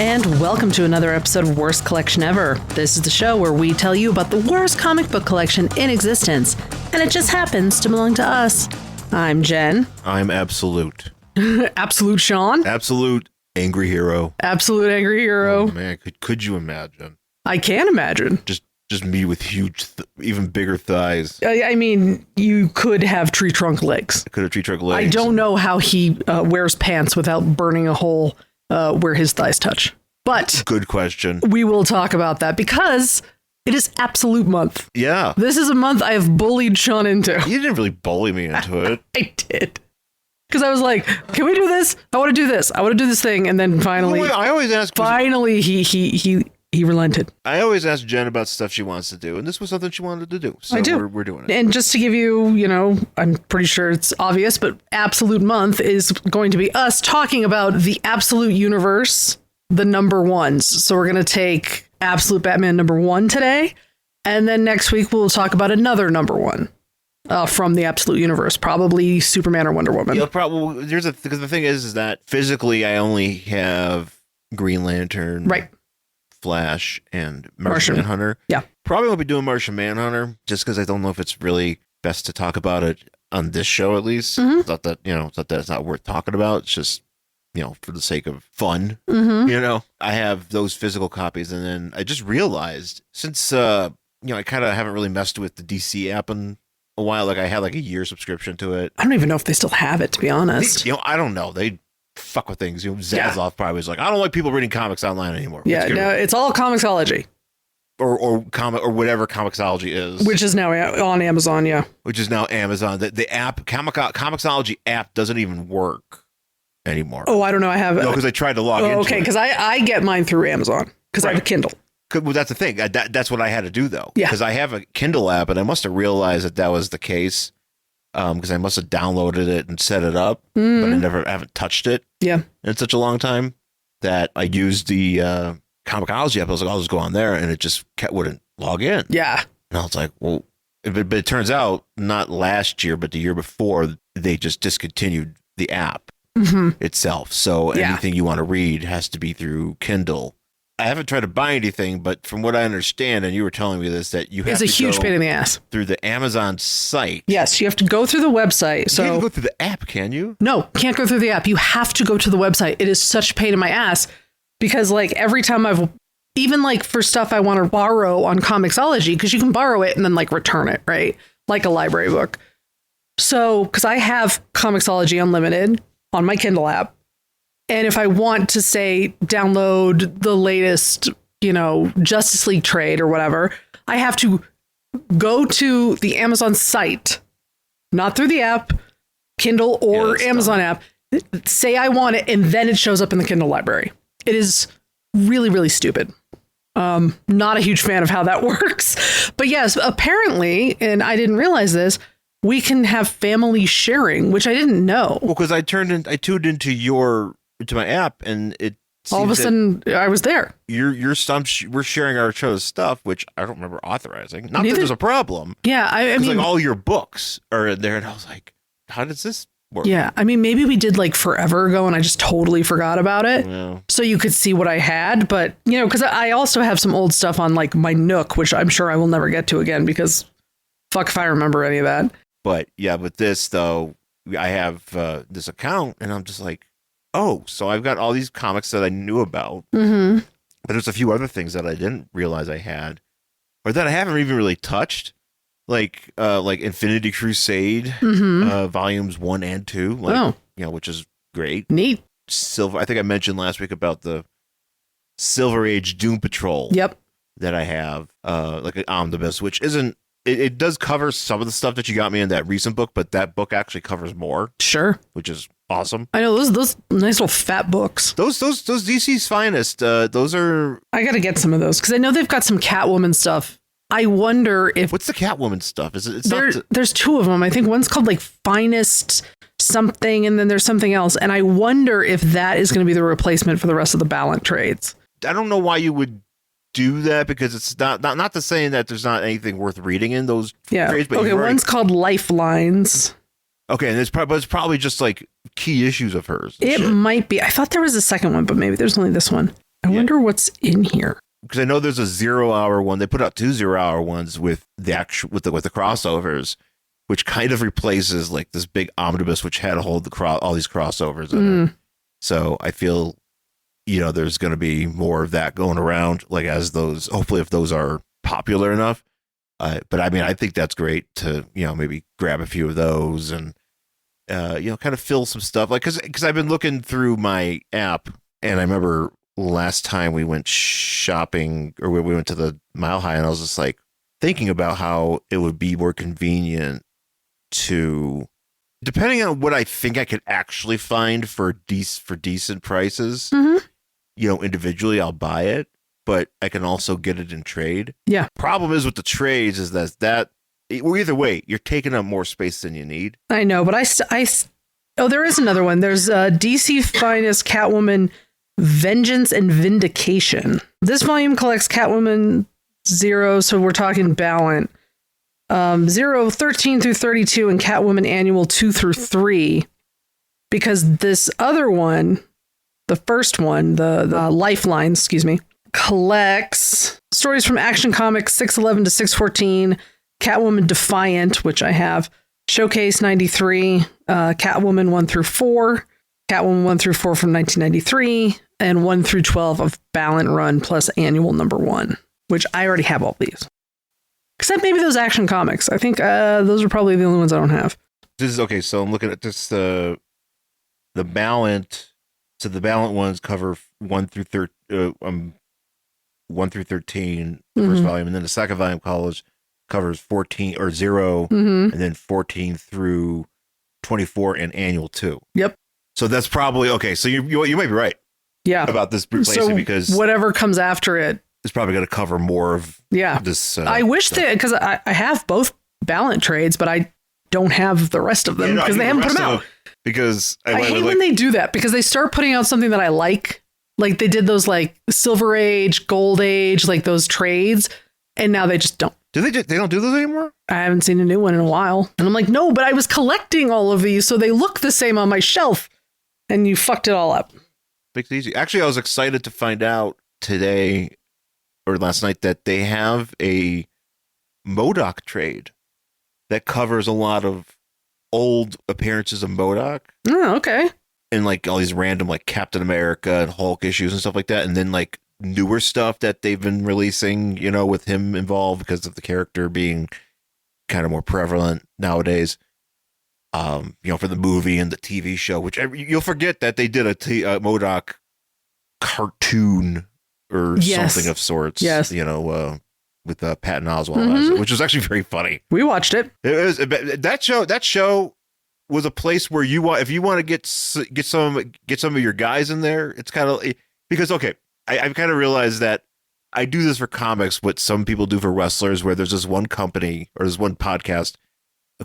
and welcome to another episode of Worst Collection Ever. This is the show where we tell you about the worst comic book collection in existence, and it just happens to belong to us. I'm Jen. I'm Absolute. Absolute Sean. Absolute Angry Hero. Absolute Angry Hero. Oh, man, could you imagine? I can imagine. Just me with huge, even bigger thighs. I mean, you could have tree trunk legs. I could have tree trunk legs. I don't know how he wears pants without burning a hole where his thighs touch. But good question. We will talk about that because it is Absolute Month. Yeah. This is a month I have bullied Sean into. You didn't really bully me into it. I did. Because I was like, can we do this? I want to do this. I want to do this thing. And then finally, I always ask. Finally, he relented. I always ask Jen about stuff she wants to do, and this was something she wanted to do. So I do. We're doing it. And just to give you, I'm pretty sure it's obvious, but Absolute Month is going to be us talking about the Absolute Universe, the number ones. So we're going to take Absolute Batman number 1 today, and then next week we'll talk about another number 1 from the Absolute Universe, probably Superman or Wonder Woman. Yeah, probably. Because the thing is that physically I only have Green Lantern, right? Flash and Martian Manhunter. Yeah. Probably won't be doing Martian Manhunter just because I don't know if it's really best to talk about it on this show, at least. Mm-hmm. It's not that, it's not that it's not worth talking about. It's just, for the sake of fun, I have those physical copies. And then I just realized since, I kind of haven't really messed with the DC app in a while. Like I had like a year subscription to it. I don't even know if they still have it, to be honest. I don't know. They fuck with things. Zaslav probably was like, I don't like people reading comics online anymore. Yeah, no, it's all Comixology. Or comic or whatever Comixology is. Which is now on Amazon, yeah. Which is now Amazon. The app, Comixology app doesn't even work anymore. Oh, I don't know. I have No, because I tried to log into it. Okay, because I get mine through Amazon because I have a Kindle. Well, that's the thing. That's what I had to do, though. Yeah. Because I have a Kindle app, and I must have realized that was the case. Because I must have downloaded it and set it up, but I haven't touched it in such a long time that I used the Comixology app. I was like, I'll just go on there, and it just wouldn't log in. Yeah. And I was like, well, but it turns out not last year, but the year before, they just discontinued the app itself. So anything you want to read has to be through Kindle. I haven't tried to buy anything, but from what I understand, and you were telling me this, that you have to It's a huge pain in the ass. Through the Amazon site. Yes, you have to go through the website. So you can't go through the app, can you? No, can't go through the app. You have to go to the website. It is such a pain in my ass because like every time even like for stuff I want to borrow on Comixology, because you can borrow it and then like return it, right? Like a library book. So, because I have Comixology Unlimited on my Kindle app. And if I want to say download the latest, Justice League trade or whatever, I have to go to the Amazon site, not through the app, Kindle or Amazon app, say I want it, and then it shows up in the Kindle library. It is really, really stupid. Not a huge fan of how that works. But yes, apparently, and I didn't realize this, we can have family sharing, which I didn't know. Well, because I tuned into my app, and it all of a sudden I was there. We're sharing our show's stuff, which I don't remember authorizing. Not that there's a problem. Yeah, I mean, like all your books are in there, and I was like, how does this work? Yeah, I mean, maybe we did like forever ago, and I just totally forgot about it. Yeah. So you could see what I had, but because I also have some old stuff on like my Nook, which I'm sure I will never get to again because fuck if I remember any of that. But yeah, with this though, I have this account, and I'm just like, oh, so I've got all these comics that I knew about, but there's a few other things that I didn't realize I had, or that I haven't even really touched, like Infinity Crusade, volumes 1 and 2, which is great. Neat. Silver. I think I mentioned last week about the Silver Age Doom Patrol. Yep. That I have, like an omnibus, which isn't. It does cover some of the stuff that you got me in that recent book, but that book actually covers more. Sure. Which is awesome. I know those nice little fat books. Those DC's finest. Those are. I got to get some of those because I know they've got some Catwoman stuff. I wonder if what's the Catwoman stuff? Is it? There's 2 of them. I think one's called like Finest something, and then there's something else. And I wonder if that is going to be the replacement for the rest of the Ballant trades. I don't know why you would do that because it's not to say that there's not anything worth reading in those trades. But one's called Lifelines. Okay, and it's probably just like key issues of hers. It might be. I thought there was a second one, but maybe there's only this one. I wonder what's in here. Because I know there's a 0-hour one. They put out 2 0-hour ones with the actual with the crossovers, which kind of replaces like this big omnibus, which had to hold all these crossovers in it. So I feel, there's going to be more of that going around, like as those, hopefully if those are popular enough. But I mean, I think that's great to, maybe grab a few of those and, kind of fill some stuff. Like, cause I've been looking through my app, and I remember last time we went shopping, or we went to the Mile High, and I was just like thinking about how it would be more convenient to, depending on what I think I could actually find for decent prices, individually I'll buy it, but I can also get it in trade. Yeah. Problem is with the trades is that either way, you're taking up more space than you need. I know, but there is another one. There's DC Finest Catwoman Vengeance and Vindication. This volume collects Catwoman 0, so we're talking Ballant. 0, 13 through 32, and Catwoman Annual 2 through 3. Because this other one, the first one, the Lifeline, collects stories from Action Comics 611 to 614, Catwoman Defiant, which I have, Showcase 93, Catwoman 1 through 4, Catwoman 1 through 4 from 1993, and 1 through 12 of Ballant Run plus Annual number 1, which I already have all these. Except maybe those Action Comics. I think those are probably the only ones I don't have. This is okay. So I'm looking at this, the Ballant. So the Ballant ones cover 1 through 13, the first volume, and then the second volume covers 14 or 0, and then 14 through 24 and Annual 2. Yep. So that's probably okay. So you might be right. Yeah. About this replacing, because whatever comes after it is probably going to cover more of this. I wish that, because I have both Ballant trades, but I don't have the rest of them because they haven't put them out. Because I hate when they do that, because they start putting out something that I like they did those like Silver Age, Gold Age, like those trades, and now they just don't. They don't do those anymore? I haven't seen a new one in a while. And I'm like, no, but I was collecting all of these, so they look the same on my shelf, and you fucked it all up. Makes it easy. Actually, I was excited to find out today or last night that they have a MODOK trade that covers a lot of old appearances of MODOK. Oh, okay. And like all these random like Captain America and Hulk issues and stuff like that. And then like newer stuff that they've been releasing, with him involved because of the character being kind of more prevalent nowadays. For the movie and the TV show, which you'll forget that they did a MODOK cartoon or something of sorts. Yes. With Patton Oswalt, which was actually very funny. We watched it. It was that show was a place where if you want to get some of your guys in there, it's kind of because I've kind of realized that I do this for comics, what some people do for wrestlers, where there's this one company or there's one podcast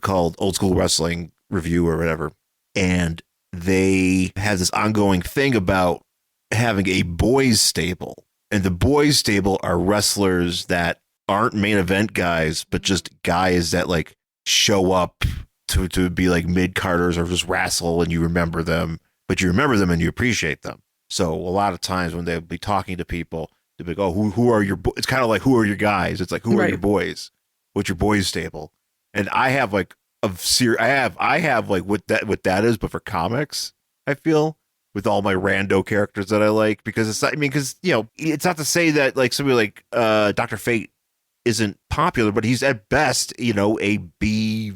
called Old School Wrestling Review or whatever, and they have this ongoing thing about having a boys stable, and the boys stable are wrestlers that aren't main event guys, but just guys that like show up to be like mid-carders or just wrestle, and you remember them, but you remember them and you appreciate them. So a lot of times when they'll be talking to people, they'll be like, oh, who are your it's kind of like, who are your guys? It's like, who are your boys? What's your boys stable? And I have like I have like what that is, but for comics, I feel, with all my rando characters that I like, because it's not, it's not to say that like somebody like Dr. Fate isn't popular, but he's at best, a B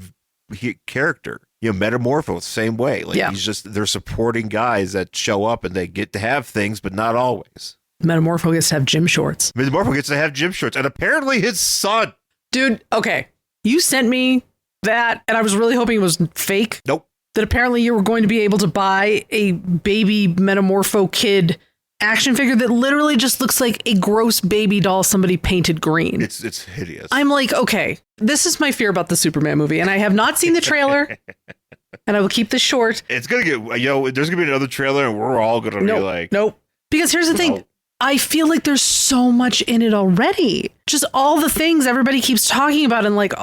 character. Metamorpho, same way. Like he's just, they're supporting guys that show up and they get to have things, but not always. Metamorpho gets to have gym shorts. Metamorpho gets to have gym shorts, and apparently his son. Dude, okay. You sent me that, and I was really hoping it was fake. Nope. That apparently you were going to be able to buy a baby Metamorpho kid action figure that literally just looks like a gross baby doll somebody painted green. It's hideous. I'm like, okay, this is my fear about the Superman movie, and I have not seen the trailer, and I will keep this short. It's going to get, there's going to be another trailer, and we're all going to be like... Nope. Because here's the thing. I feel like there's so much in it already. just all the things everybody keeps talking about, and like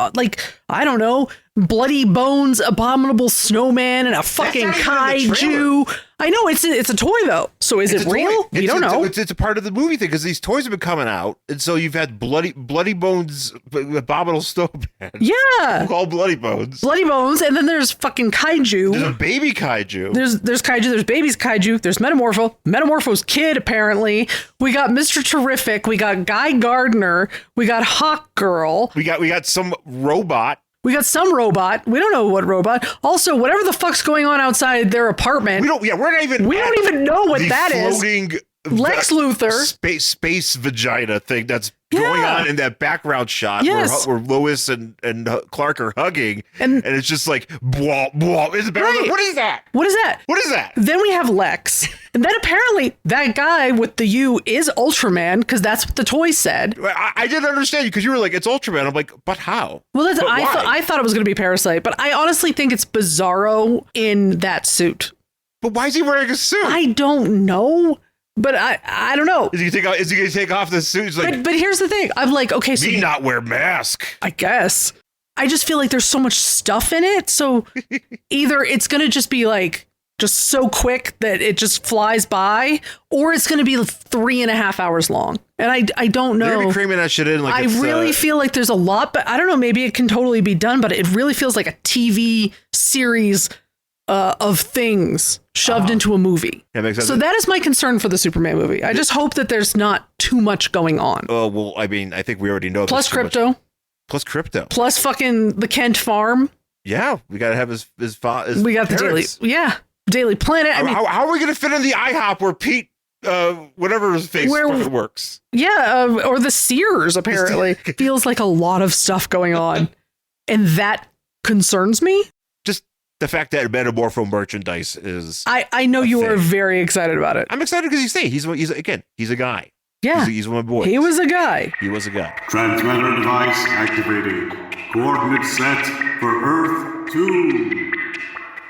I don't know, bloody bones, abominable snowman, and a fucking kaiju. I know it's a toy though. So is it real? We don't know. It's a part of the movie thing because these toys have been coming out, and so you've had bloody bones, abominable snowman. Yeah, all bloody bones, and then there's fucking kaiju. There's a baby kaiju. There's kaiju. There's baby's kaiju. There's Metamorpho's kid. Apparently, we got Mr. Terrific. We got Guy Gardner. We got Hawk Girl. We got some robot. We got some robot. We don't know what robot. Also, whatever the fuck's going on outside their apartment. We don't even know what that is. Floating Lex Luthor. Space vagina thing that's going on in that background shot where Lois and Clark are hugging. And it's just like, blah, blah. What is that? What is that? Then we have Lex. And then apparently that guy with the U is Ultraman, because that's what the toy said. I didn't understand you because you were like, it's Ultraman. I'm like, but how? Well, I thought it was going to be Parasite, but I honestly think it's Bizarro in that suit. But why is he wearing a suit? I don't know. But I don't know. Is he going to take off the suit? But here's the thing. I'm like, okay, so... not wear mask. I guess. I just feel like there's so much stuff in it. So either it's going to just be like, just so quick that it just flies by, or it's going to be 3.5 hours long. And I don't know. They're going to be cramming that shit in. I really feel like there's a lot, but I don't know. Maybe it can totally be done, but it really feels like a TV series of things shoved into a movie. That makes sense. So that is my concern for the Superman movie. I just hope that there's not too much going on. Oh, well, I mean, I think we already know. Plus crypto. Plus fucking the Kent farm. Yeah, we got to have his we got parents. Daily Planet. I mean, how are we going to fit in the IHOP where Pete, whatever his face works? Yeah, or the Sears, apparently. Feels like a lot of stuff going on. And that concerns me. Just the fact that Metamorpho merchandise is... I know you are very excited about it. I'm excited because he's a guy. Yeah. He's one of my boys. He was a guy. Transmitter device activated. Coordinates set for Earth 2.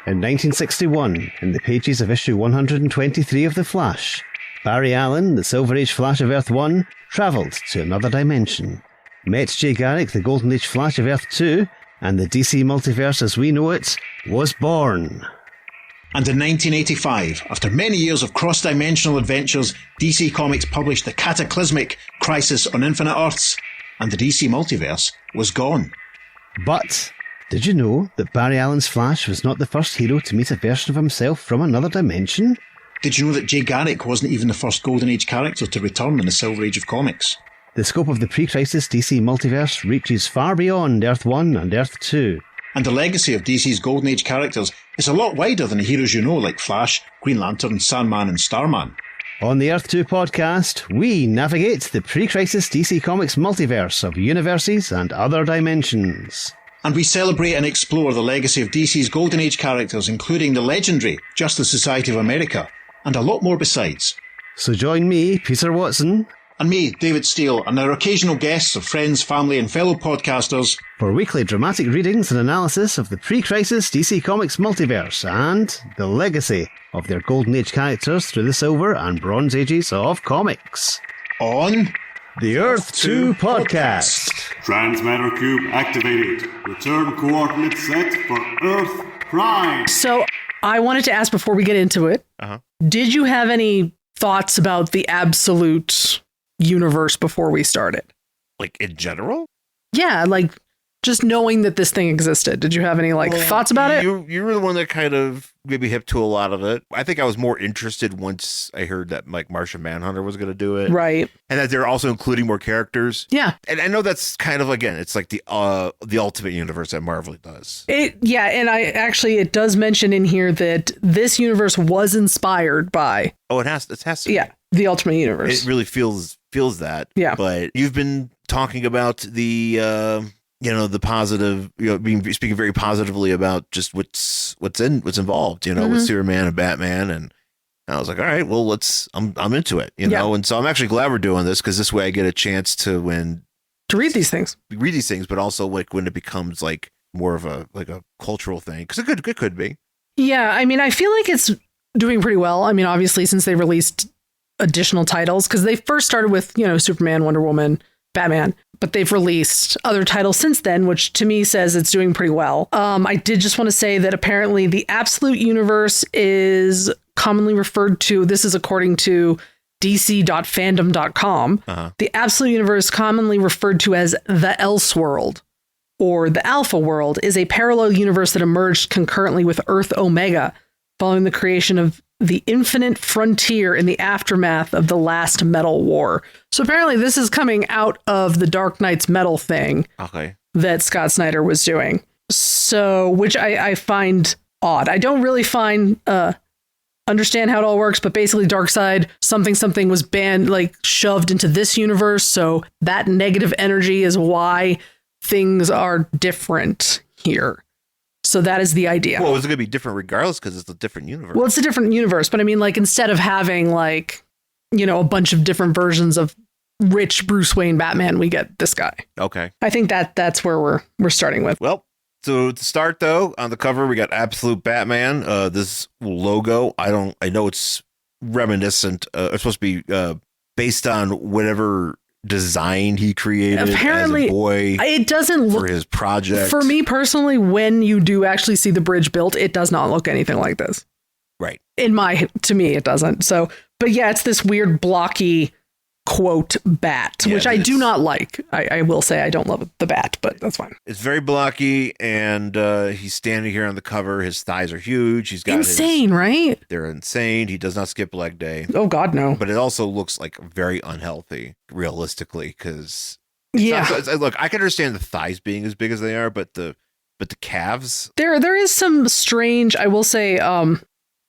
In 1961, in the pages of issue 123 of The Flash, Barry Allen, the Silver Age Flash of Earth 1, travelled to another dimension, met Jay Garrick, the Golden Age Flash of Earth 2, and the DC multiverse as we know it was born. And in 1985, after many years of cross-dimensional adventures, DC Comics published the cataclysmic Crisis on Infinite Earths, and the DC multiverse was gone. But did you know that Barry Allen's Flash was not the first hero to meet a version of himself from another dimension? Did you know that Jay Garrick wasn't even the first Golden Age character to return in the Silver Age of comics? The scope of the pre-crisis DC multiverse reaches far beyond Earth 1 and Earth 2. And the legacy of DC's Golden Age characters is a lot wider than the heroes you know like Flash, Green Lantern, Sandman and Starman. On the Earth 2 podcast, we navigate the pre-crisis DC Comics multiverse of universes and other dimensions. And we celebrate and explore the legacy of DC's Golden Age characters, including the legendary Justice Society of America, and a lot more besides. So join me, Peter Watson, and me, David Steele, and our occasional guests of friends, family and fellow podcasters for weekly dramatic readings and analysis of the pre-crisis DC Comics multiverse and the legacy of their Golden Age characters through the Silver and Bronze Ages of comics. On the Earth 2 podcast. Transmatter cube activated. Return coordinates set for Earth Prime. So I wanted to ask before we get into it, did you have any thoughts about the absolute universe before we started? Like in general? Yeah, like just knowing that this thing existed. Did you have any thoughts about it? You were the one that kind of maybe hip to a lot of it. I think I was more interested once I heard that Martian Manhunter was going to do it. Right. And that they're also including more characters. Yeah. And I know that's kind of, again, it's like the ultimate universe that Marvel does. And it does mention in here that this universe was inspired by... Oh, it has to. Yeah. The Ultimate Universe. It really feels that. Yeah. But you've been talking about the the positive, speaking very positively about just what's involved, with Superman and Batman, and I was like, all right, well, I'm into it, know, and so I'm actually glad we're doing this because this way I get a chance to read these things, but also when it becomes like more of a cultural thing, because it could be. Yeah, I mean, I feel like it's doing pretty well. I mean, obviously, since they released additional titles, because they first started with Superman, Wonder Woman, Batman. But they've released other titles since then, which to me says it's doing pretty well. I did just want to say that apparently the Absolute Universe is commonly referred to, this is according to dc.fandom.com, the Absolute Universe, commonly referred to as the Elseworld or the Alpha World, is a parallel universe that emerged concurrently with Earth Omega, following the creation of the Infinite Frontier in the aftermath of the last Metal War. So apparently this is coming out of the Dark Knight's Metal thing that Scott Snyder was doing. So, which I find odd. I don't really understand how it all works, but basically Darkseid, something was banned, like shoved into this universe. So that negative energy is why things are different here. So that is the idea. Well, it's going to be different regardless because it's a different universe. Well, it's a different universe, but I mean, like, instead of having like, you know, a bunch of different versions of rich Bruce Wayne Batman, we get this guy. Okay. I think that's where we're starting with. Well, so to start though, on the cover we got Absolute Batman. This logo, I know it's reminiscent. It's supposed to be based on whatever design he created apparently as a boy. It doesn't look for his project. For me personally, when you do actually see the bridge built, it does not look anything like this. Right. To me, it doesn't. So, but yeah, it's this weird blocky quote bat, which I do not like. I will say I don't love the bat, but that's fine. It's very blocky, and he's standing here on the cover. His thighs are huge. He's got insane, right? They're insane. He does not skip leg day. Oh God, no. But it also looks like very unhealthy, realistically, because look, I can understand the thighs being as big as they are, but the calves. There is some strange. I will say,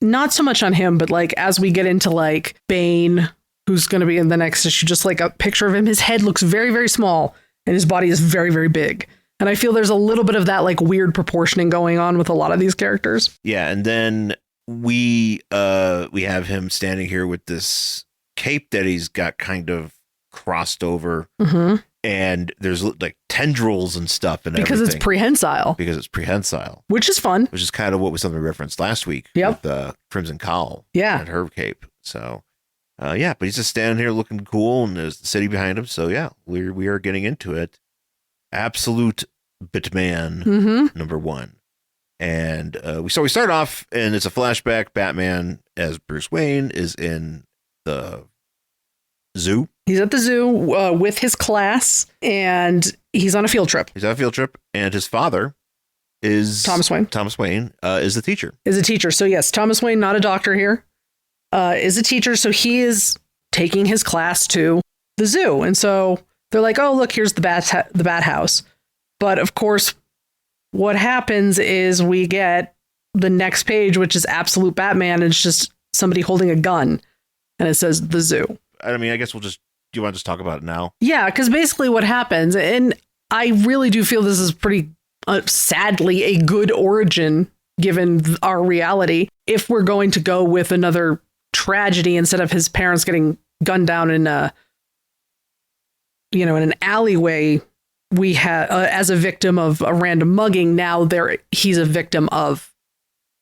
not so much on him, but like as we get into like Bane, who's going to be in the next issue, just like a picture of him. His head looks very, very small and his body is very, very big. And I feel there's a little bit of that like weird proportioning going on with a lot of these characters. Yeah. And then we have him standing here with this cape that he's got kind of crossed over. Mm-hmm. And there's like tendrils and stuff and because everything. Because it's prehensile. Which is fun. Which is kind of what was something we referenced last week with Crimson Cowl. Yeah. And her cape. So but he's just standing here looking cool, and there's the city behind him. So yeah, we are getting into it. Absolute Batman number 1, and we start off, and it's a flashback. Batman as Bruce Wayne is in the zoo. He's at the zoo with his class, and he's on a field trip. And his father is Thomas Wayne. Is the teacher. So yes, Thomas Wayne, not a doctor here. Is a teacher, so he is taking his class to the zoo, and so they're like, "Oh, look, here's the bat house." But of course, what happens is we get the next page, which is Absolute Batman, and it's just somebody holding a gun, and it says the zoo. I mean, I guess do you want to just talk about it now? Yeah, because basically what happens, and I really do feel this is pretty sadly a good origin given our reality. If we're going to go with another tragedy instead of his parents getting gunned down in an alleyway, we have as a victim of a random mugging. Now he's a victim of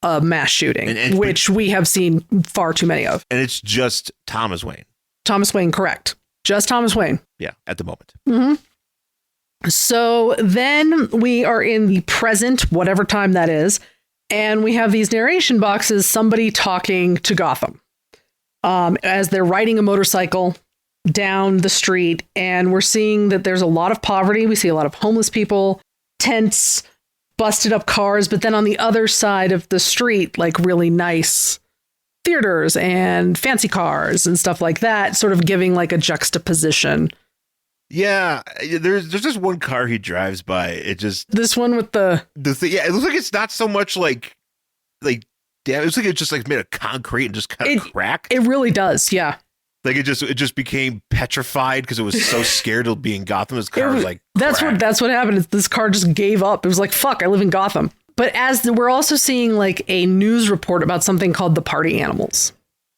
a mass shooting, which we have seen far too many of. And it's just Thomas Wayne. Thomas Wayne, correct? Just Thomas Wayne. Yeah, at the moment. Mm-hmm. So then we are in the present, whatever time that is, and we have these narration boxes. Somebody talking to Gotham. As they're riding a motorcycle down the street, and we're seeing that there's a lot of poverty. We see a lot of homeless people, tents, busted up cars, but then on the other side of the street, like really nice theaters and fancy cars and stuff like that, sort of giving like a juxtaposition. Yeah, there's just one car he drives by. This one with the thing. Yeah, it looks like it's not so much like. Yeah, it looks like it just like made of concrete and just kind of cracked. It really does, yeah. Like it just became petrified because it was so scared of being Gotham. His car was like that's what happened. This car just gave up. It was like, fuck, I live in Gotham. But we're also seeing like a news report about something called the Party Animals,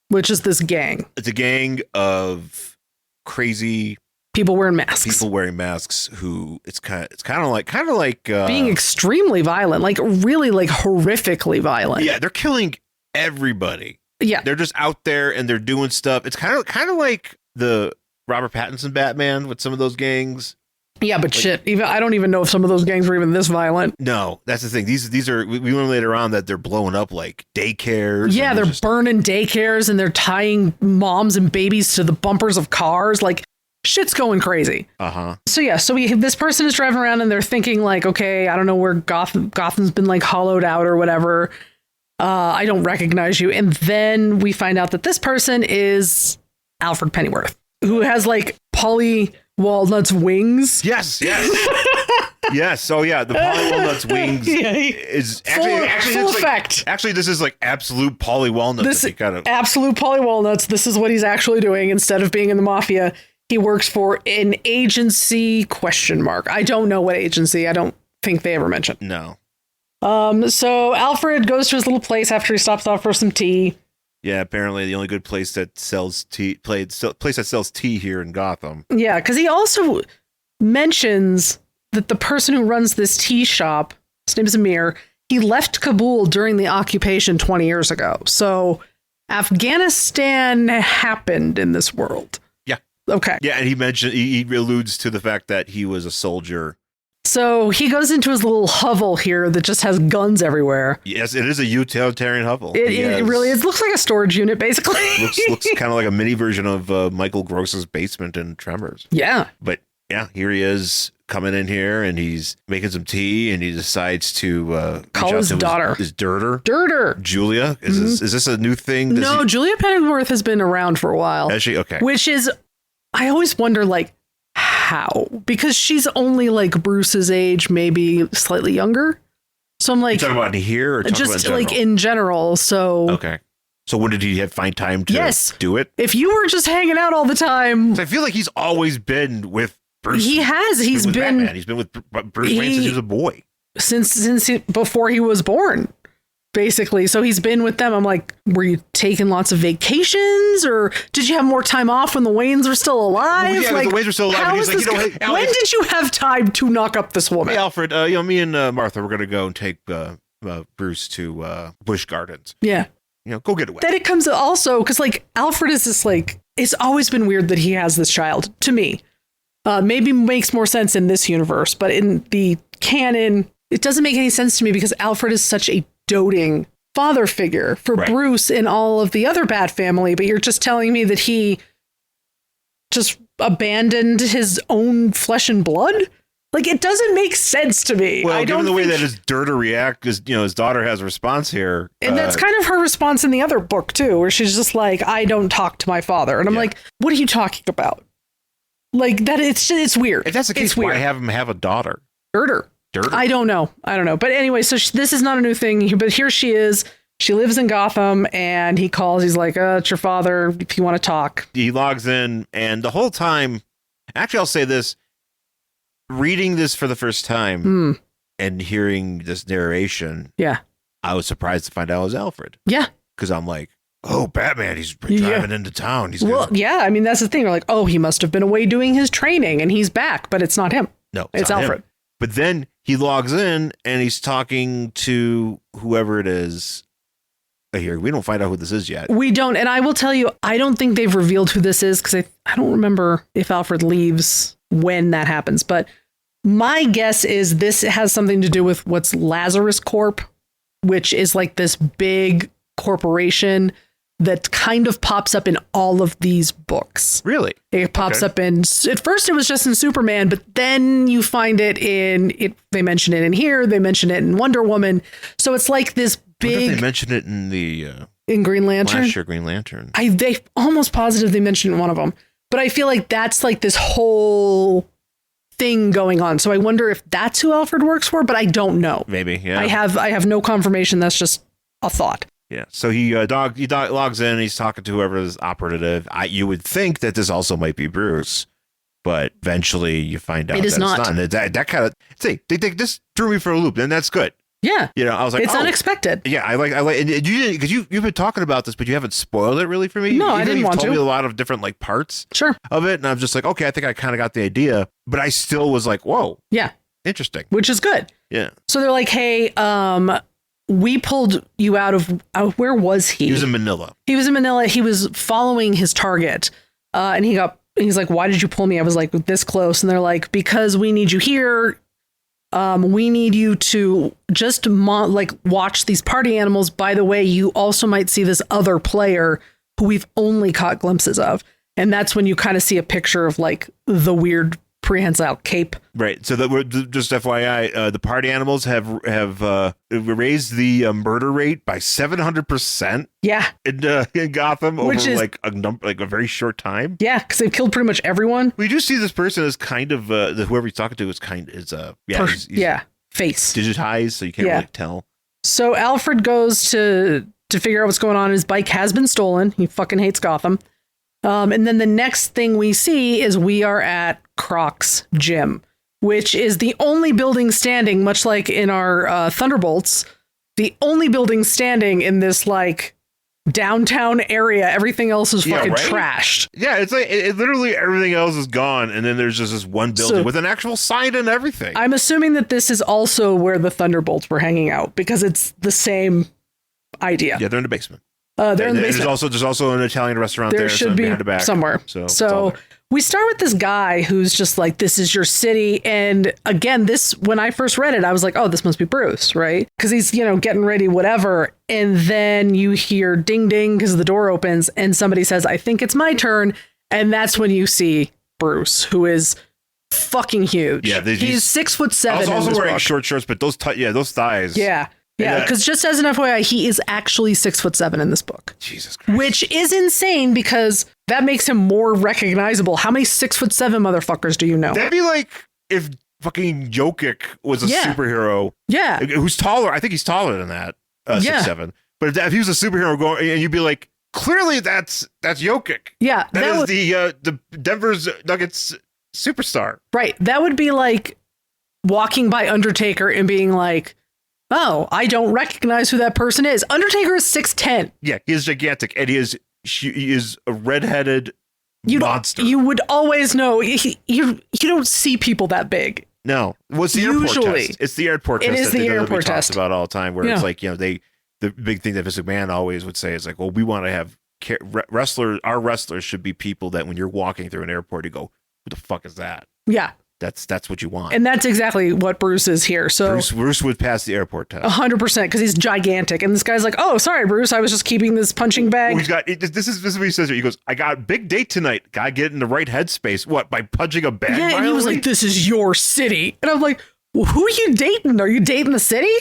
which is this gang. It's a gang of crazy people wearing masks. Who it's kind of like being extremely violent, like really like horrifically violent. Yeah, they're killing everybody. Yeah, they're just out there and they're doing stuff. It's kind of like the Robert Pattinson Batman with some of those gangs. Yeah, but shit, even I don't even know if some of those gangs were even this violent. No, that's the thing. These are we learn later on that they're blowing up like daycares. Yeah, they're burning daycares and they're tying moms and babies to the bumpers of cars. Like shit's going crazy. So yeah, this person is driving around and they're thinking like, okay, I don't know where Gotham's been like hollowed out or whatever. I don't recognize you. And then we find out that this person is Alfred Pennyworth, who has like Paulie Walnuts wings. Yes. Yes. So yeah, the Paulie Walnuts wings is actually full effect. Actually, this is like absolute Paulie Walnuts. Absolute Paulie Walnuts. This is what he's actually doing instead of being in the mafia. He works for an agency ? I don't know what agency. I don't think they ever mentioned. No. So Alfred goes to his little place after he stops off for some tea. Yeah, apparently the only good place that sells tea, place that sells tea here in Gotham. Yeah, because he also mentions that the person who runs this tea shop, his name is Amir, he left Kabul during the occupation 20 years ago. So Afghanistan happened in this world. Yeah. Okay. Yeah, and he alludes to the fact that he was a soldier. So he goes into his little hovel here that just has guns everywhere. Yes, it is a utilitarian hovel. It really is. Looks like a storage unit, basically. looks kind of like a mini version of Michael Gross's basement in Tremors. Yeah. But yeah, here he is coming in here and he's making some tea and he decides to call his daughter. His Dirter. Julia. Is this a new thing? Julia Pennyworth has been around for a while. Has she? Okay. Which is, I always wonder, like, how? Because she's only like Bruce's age, maybe slightly younger. So I'm like, you talking about here or just like in general. So okay. So when did he find time to do it? If you were just hanging out all the time, I feel like he's always been with Bruce. He has. He's been Batman. He's been with Bruce Wayne since he was a boy. Since before he was born. Basically. So he's been with them. I'm like, were you taking lots of vacations or did you have more time off when the Waynes were still alive? Well, yeah, like, the Waynes were still alive. He's like, when did you have time to knock up this woman? Hey, Alfred, me and Martha, we're going to go and take Bruce to Busch Gardens. Yeah. Go get away. Then it comes also because like Alfred is this like, it's always been weird that he has this child to me. Maybe makes more sense in this universe, but in the canon, it doesn't make any sense to me because Alfred is such a doting father figure for Bruce and all of the other Bat family, but you're just telling me that he just abandoned his own flesh and blood? Like, it doesn't make sense to me. Well, given the way that his Dirter react, because his daughter has a response here. And that's kind of her response in the other book, too, where she's just like, I don't talk to my father. And I'm like, what are you talking about? Like, that it's weird. If that's the case, why have him have a daughter? Dirter. I don't know. But anyway, so this is not a new thing. But here she is. She lives in Gotham and he calls. He's like, it's your father if you want to talk. He logs in and the whole time, actually, I'll say this. Reading this for the first time and hearing this narration. Yeah. I was surprised to find out it was Alfred. Yeah. Because I'm like, oh, Batman, he's driving into town. Yeah. I mean, that's the thing. You're like, oh, he must have been away doing his training and he's back, but it's not him. No, it's Alfred. Him. But then he logs in and he's talking to whoever it is. Here, we don't find out who this is yet. We don't. And I will tell you, I don't think they've revealed who this is because I don't remember if Alfred leaves when that happens. But my guess is this has something to do with what's Lazarus Corp, which is like this big corporation that kind of pops up in all of these books. Really? It pops up in, at first it was just in Superman, but then you find it in, they mention it in here, they mention it in Wonder Woman. So it's like this big... They mentioned it in the... in Green Lantern? Last year, Green Lantern. They almost positive they mentioned one of them. But I feel like that's like this whole thing going on. So I wonder if that's who Alfred works for, but I don't know. Maybe, yeah. I have no confirmation. That's just a thought. Yeah, so he logs in. He's talking to whoever is operative. You would think that this also might be Bruce, but eventually you find out it is that not. It's not. That kind of this threw me for a loop, and that's good. Yeah, I was like, it's unexpected. Yeah, I like, and you didn't because you've been talking about this, but you haven't spoiled it really for me. No, I didn't want to. You've told me a lot of different like parts, of it, and I'm just like, okay, I think I kind of got the idea, but I still was like, whoa, yeah, interesting, which is good. Yeah. So they're like, hey, we pulled you out of where was he? He was in Manila. He was following his target, and he got he's like, why did you pull me? I was like this close. And they're like, because we need you here. We need you to just watch these party animals. By the way, you also might see this other player who we've only caught glimpses of. And that's when you kind of see a picture of like the weird prehensile cape. Right. So that we're just FYI, the party animals have raised the murder rate by 700%. Yeah. In Gotham Which over is, like a very short time. Yeah, because they've killed pretty much everyone. We do see this person as kind of whoever he's talking to is he's face digitized, so you can't really tell. So Alfred goes to figure out what's going on. His bike has been stolen. He fucking hates Gotham. And then the next thing we see is we are at Croc's gym, which is the only building standing, much like in our Thunderbolts, the only building standing in this like downtown area. Everything else is fucking trashed. Yeah, it's like it literally everything else is gone, and then there's just this one building with an actual sign and everything. I'm assuming that this is also where the Thunderbolts were hanging out because it's the same idea. Yeah, they're in the basement. They're in the basement. There's also an Italian restaurant there. There should be the back, somewhere. So we start with this guy who's just like, this is your city. And again, when I first read it, I was like, oh, this must be Bruce, right? Because he's, getting ready, whatever. And then you hear ding, ding, because the door opens and somebody says, I think it's my turn. And that's when you see Bruce, who is fucking huge. Yeah, he's 6'7". Also wearing short shorts, but those thighs. Yeah. Yeah, because just as an FYI, he is actually 6'7" in this book. Jesus Christ. Which is insane because that makes him more recognizable. How many 6'7" motherfuckers do you know? That'd be like if fucking Jokic was a superhero. Yeah. Who's taller. I think he's taller than that. 6'7". But if he was a superhero going, and you'd be like, clearly that's Jokic. Yeah. That is the Denver's Nuggets superstar. Right. That would be like walking by Undertaker and being like, oh, I don't recognize who that person is. Undertaker is 6'10". Yeah, he is gigantic, and he is a redheaded monster. You would always know. You don't see people that big. No, what's the airport test? It's the airport test. It is the airport test about all the time, where it's like the big thing that Vince McMahon always would say is like, well, we want to have wrestlers. Our wrestlers should be people that when you're walking through an airport, you go, who the fuck is that? Yeah. That's what you want. And that's exactly what Bruce is here. So Bruce would pass the airport test. 100% because he's gigantic. And this guy's like, oh, sorry, Bruce. I was just keeping this punching bag. He's got this is what he says here. He goes, I got a big date tonight. Gotta get in the right headspace. What, by punching a bag? Yeah, and he was like, this is your city. And I'm like, well, who are you dating? Are you dating the city?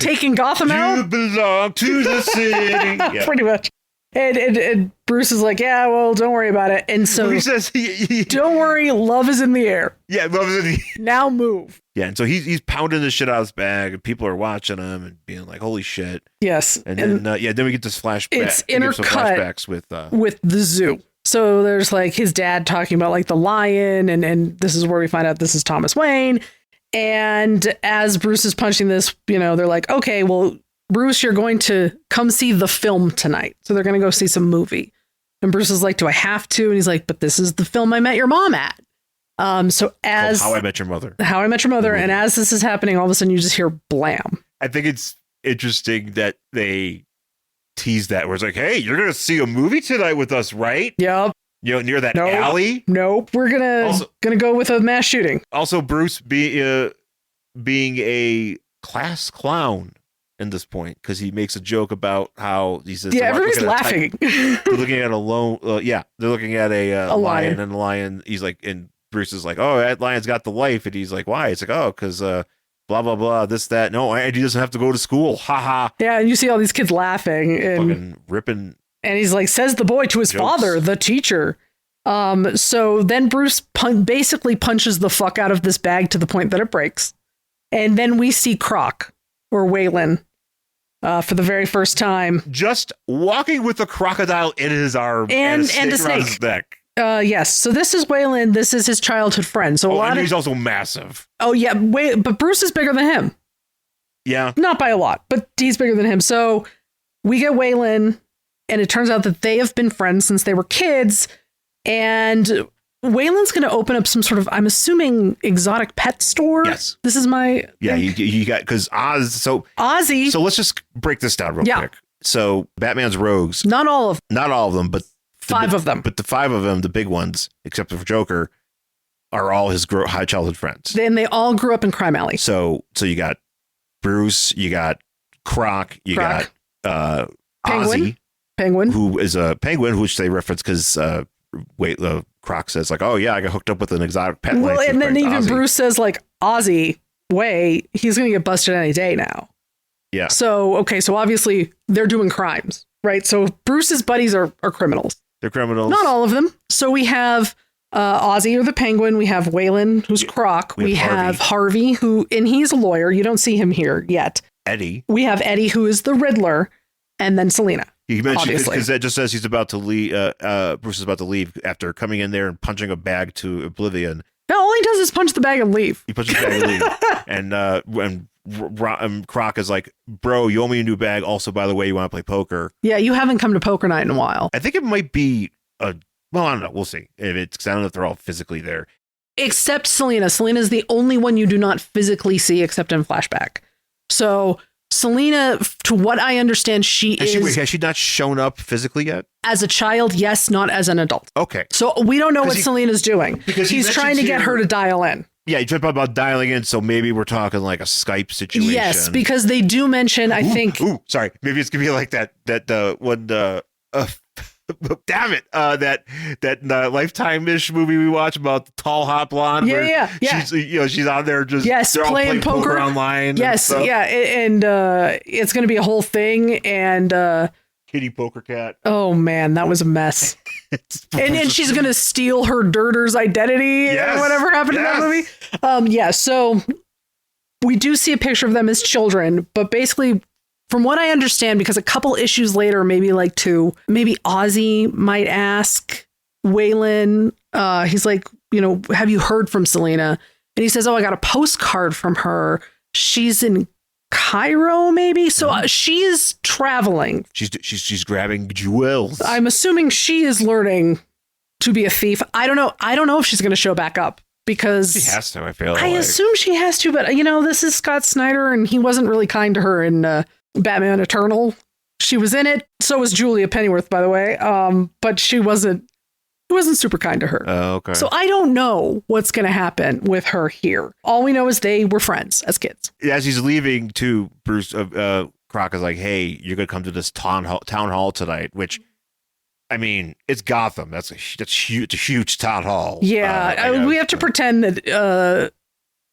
Taking Gotham out? You belong to the city. Yeah. Pretty much. And Bruce is like, yeah, well, don't worry about it. And so he says, don't worry, love is in the air. Yeah, love is in the air. Now move. Yeah, and so he's pounding the shit out of his bag, and people are watching him and being like, holy shit. Yes. And then we get this flashback. It's intercut flashbacks with the zoo. So there's like his dad talking about like the lion, and this is where we find out this is Thomas Wayne. And as Bruce is punching this, they're like, okay, well, Bruce, you're going to come see the film tonight. So they're going to go see some movie. And Bruce is like, do I have to? And he's like, but this is the film I met your mom at. So as How I Met Your Mother. How I Met Your Mother. And as this is happening, all of a sudden you just hear blam. I think it's interesting that they tease that where it's like, hey, you're going to see a movie tonight with us, right? Yep. Near that alley? Nope. We're gonna go with a mass shooting. Also, Bruce being a class clown in this point, because he makes a joke about how he says, everybody's laughing. They're looking at a lone, they're looking at a lion, and the lion, he's like, and Bruce is like, oh, that lion's got the life, and he's like, why? It's like, oh, because blah blah blah, this that, no, and he doesn't have to go to school, haha. Yeah, and you see all these kids laughing and fucking ripping, and he's like, says the boy to his father, the teacher. So then Bruce basically punches the fuck out of this bag to the point that it breaks, and then we see Croc or Waylon. For the very first time, just walking with a crocodile in his arm and a snake around his neck. Yes. So this is Waylon. This is his childhood friend. So he's also massive. Oh yeah, but Bruce is bigger than him. Yeah, not by a lot, but he's bigger than him. So we get Waylon, and it turns out that they have been friends since they were kids, and Waylon's going to open up some sort of, I'm assuming, exotic pet store. Yes. This is my... Yeah, you got... Because Ozzy... So let's just break this down real quick. So Batman's rogues... Not all of them, but 5 of them. But the 5 of them, the big ones, except for Joker, are all his high childhood friends. And they all grew up in Crime Alley. So you got Bruce, you got Croc, you got Ozzy, Penguin, who is a penguin, which they reference because Croc says like, "Oh yeah, I got hooked up with an exotic pet." Well, and then even Ozzy. Bruce says like, "Ozzy, wait, he's gonna get busted any day now." Yeah. So so obviously they're doing crimes, right? So Bruce's buddies are criminals. They're criminals. Not all of them. So we have Ozzy or the Penguin. We have Waylon, who's Croc. We have Harvey, and he's a lawyer. You don't see him here yet. Eddie. We have Eddie, who is the Riddler, and then Selena. He mentioned because that just says he's about to leave. Bruce is about to leave after coming in there and punching a bag to oblivion. No, all he does is punch the bag and leave. He punches the bag and leave. And Croc is like, "Bro, you owe me a new bag. Also, by the way, you want to play poker?" Yeah, you haven't come to poker night in a while. I think it might be well, I don't know. We'll see. Because I don't know if they're all physically there. Except Selena. Selena's the only one you do not physically see except in flashback. So Selena, to what I understand, has she not shown up physically yet? As a child, yes, not as an adult. Okay. So we don't know what Selena's doing. Because he's trying to get her to dial in. Yeah, you talked about dialing in, so maybe we're talking like a Skype situation. Yes, because they do mention, I think. Sorry. Maybe it's going to be like that one, damn it, that Lifetime-ish movie we watch about the tall, hot blonde. Yeah. She's on there just they're all playing poker online. Yes, and it's going to be a whole thing, and Kitty Poker Cat. Oh man, that was a mess. and she's going to steal her dirter's identity or whatever happened in that movie. So we do see a picture of them as children, but basically, from what I understand, because a couple issues later, maybe like 2, maybe Ozzy might ask Waylon, he's like, have you heard from Selena? And he says, I got a postcard from her. She's in Cairo, maybe. So she's traveling. She's grabbing jewels. I'm assuming she is learning to be a thief. I don't know if she's going to show back up because she has to. I assume she has to, but this is Scott Snyder, and he wasn't really kind to her in Batman Eternal. She was in it. So was Julia Pennyworth, by the way. But he wasn't super kind to her. Oh, okay. So I don't know what's going to happen with her here. All we know is they were friends as kids. As he's leaving, too, Bruce Croc is like, "Hey, you're going to come to this town hall tonight," which, I mean, it's Gotham. That's huge. It's a huge town hall. Yeah, we have to pretend that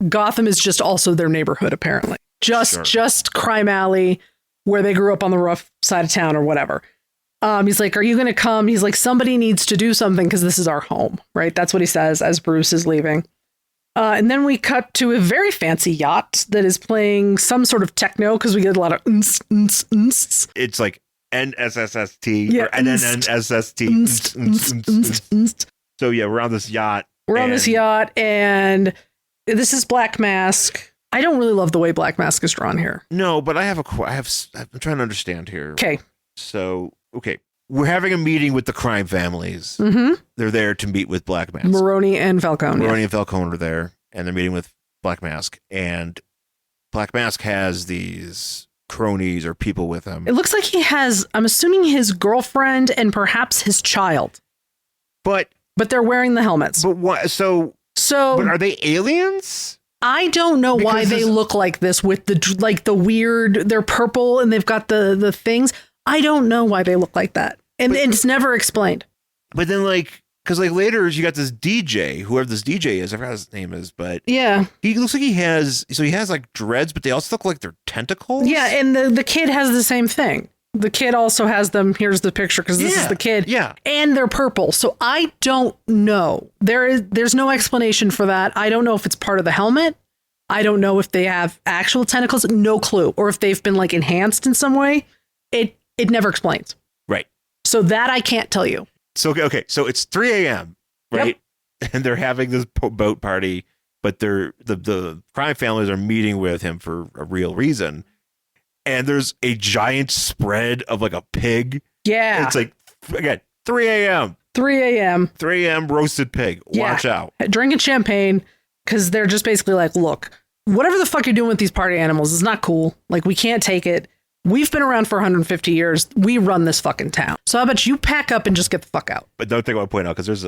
Gotham is just also their neighborhood, apparently. Just Crime Alley, where they grew up on the rough side of town or whatever. He's like, are you going to come? He's like, somebody needs to do something because this is our home, right? That's what he says as Bruce is leaving. And then we cut to a very fancy yacht that is playing some sort of techno because we get a lot of It's like NSSST or NNSST. So yeah, we're on this yacht. And this is Black Mask. I don't really love the way Black Mask is drawn here. No, but I'm trying to understand here. Okay. So, we're having a meeting with the crime families. Mm-hmm. They're there to meet with Black Mask. Maroni and Falcone. And Falcone are there, and they're meeting with Black Mask. And Black Mask has these cronies or people with him. It looks like he has, I'm assuming, his girlfriend and perhaps his child. But they're wearing the helmets. But what? So but are they aliens? I don't know why they look like this with the weird, they're purple and they've got the things. I don't know why they look like that. And it's never explained. But then because later you got this DJ, whoever this DJ is, I forgot his name is, but yeah, he looks like he has like dreads, but they also look like they're tentacles. Yeah. And the kid has the same thing. The kid also has them. Here's the picture because this is the kid. Yeah. And they're purple. So I don't know. There's no explanation for that. I don't know if it's part of the helmet. I don't know if they have actual tentacles. No clue. Or if they've been enhanced in some way. It never explains. Right. So that I can't tell you. So, okay. So it's 3 a.m., right? Yep. And they're having this boat party, but the crime families are meeting with him for a real reason. And there's a giant spread of a pig. Yeah. It's again, 3 a.m. 3 a.m. 3 a.m. roasted pig. Watch out. Drinking champagne because they're just basically look, whatever the fuck you're doing with these party animals is not cool. We can't take it. We've been around for 150 years. We run this fucking town. So how about you pack up and just get the fuck out? But another thing I want to point out, because there's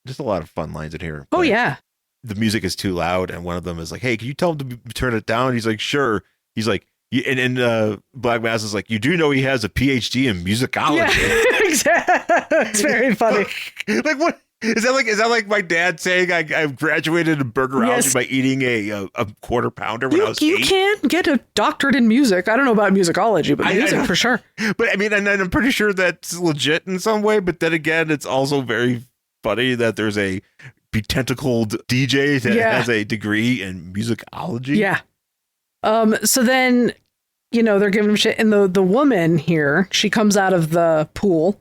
just a lot of fun lines in here. Oh, Like, yeah. the music is too loud, and one of them is like, "Hey, can you tell him to turn it down?" He's like, "Sure." He's like, and Black Mass is like, "You do know he has a PhD in musicology." Yeah, exactly. It's very funny. Like, what is that like? Is that like my dad saying I graduated in burgerology by eating a quarter pounder when I was You 8? can't get a doctorate in music. I don't know about musicology, but music for sure. But I mean, and I'm pretty sure that's legit in some way. But then again, it's also very funny that there's a betentacled DJ that has a degree in musicology. Yeah. So then, they're giving him shit. And the woman here, she comes out of the pool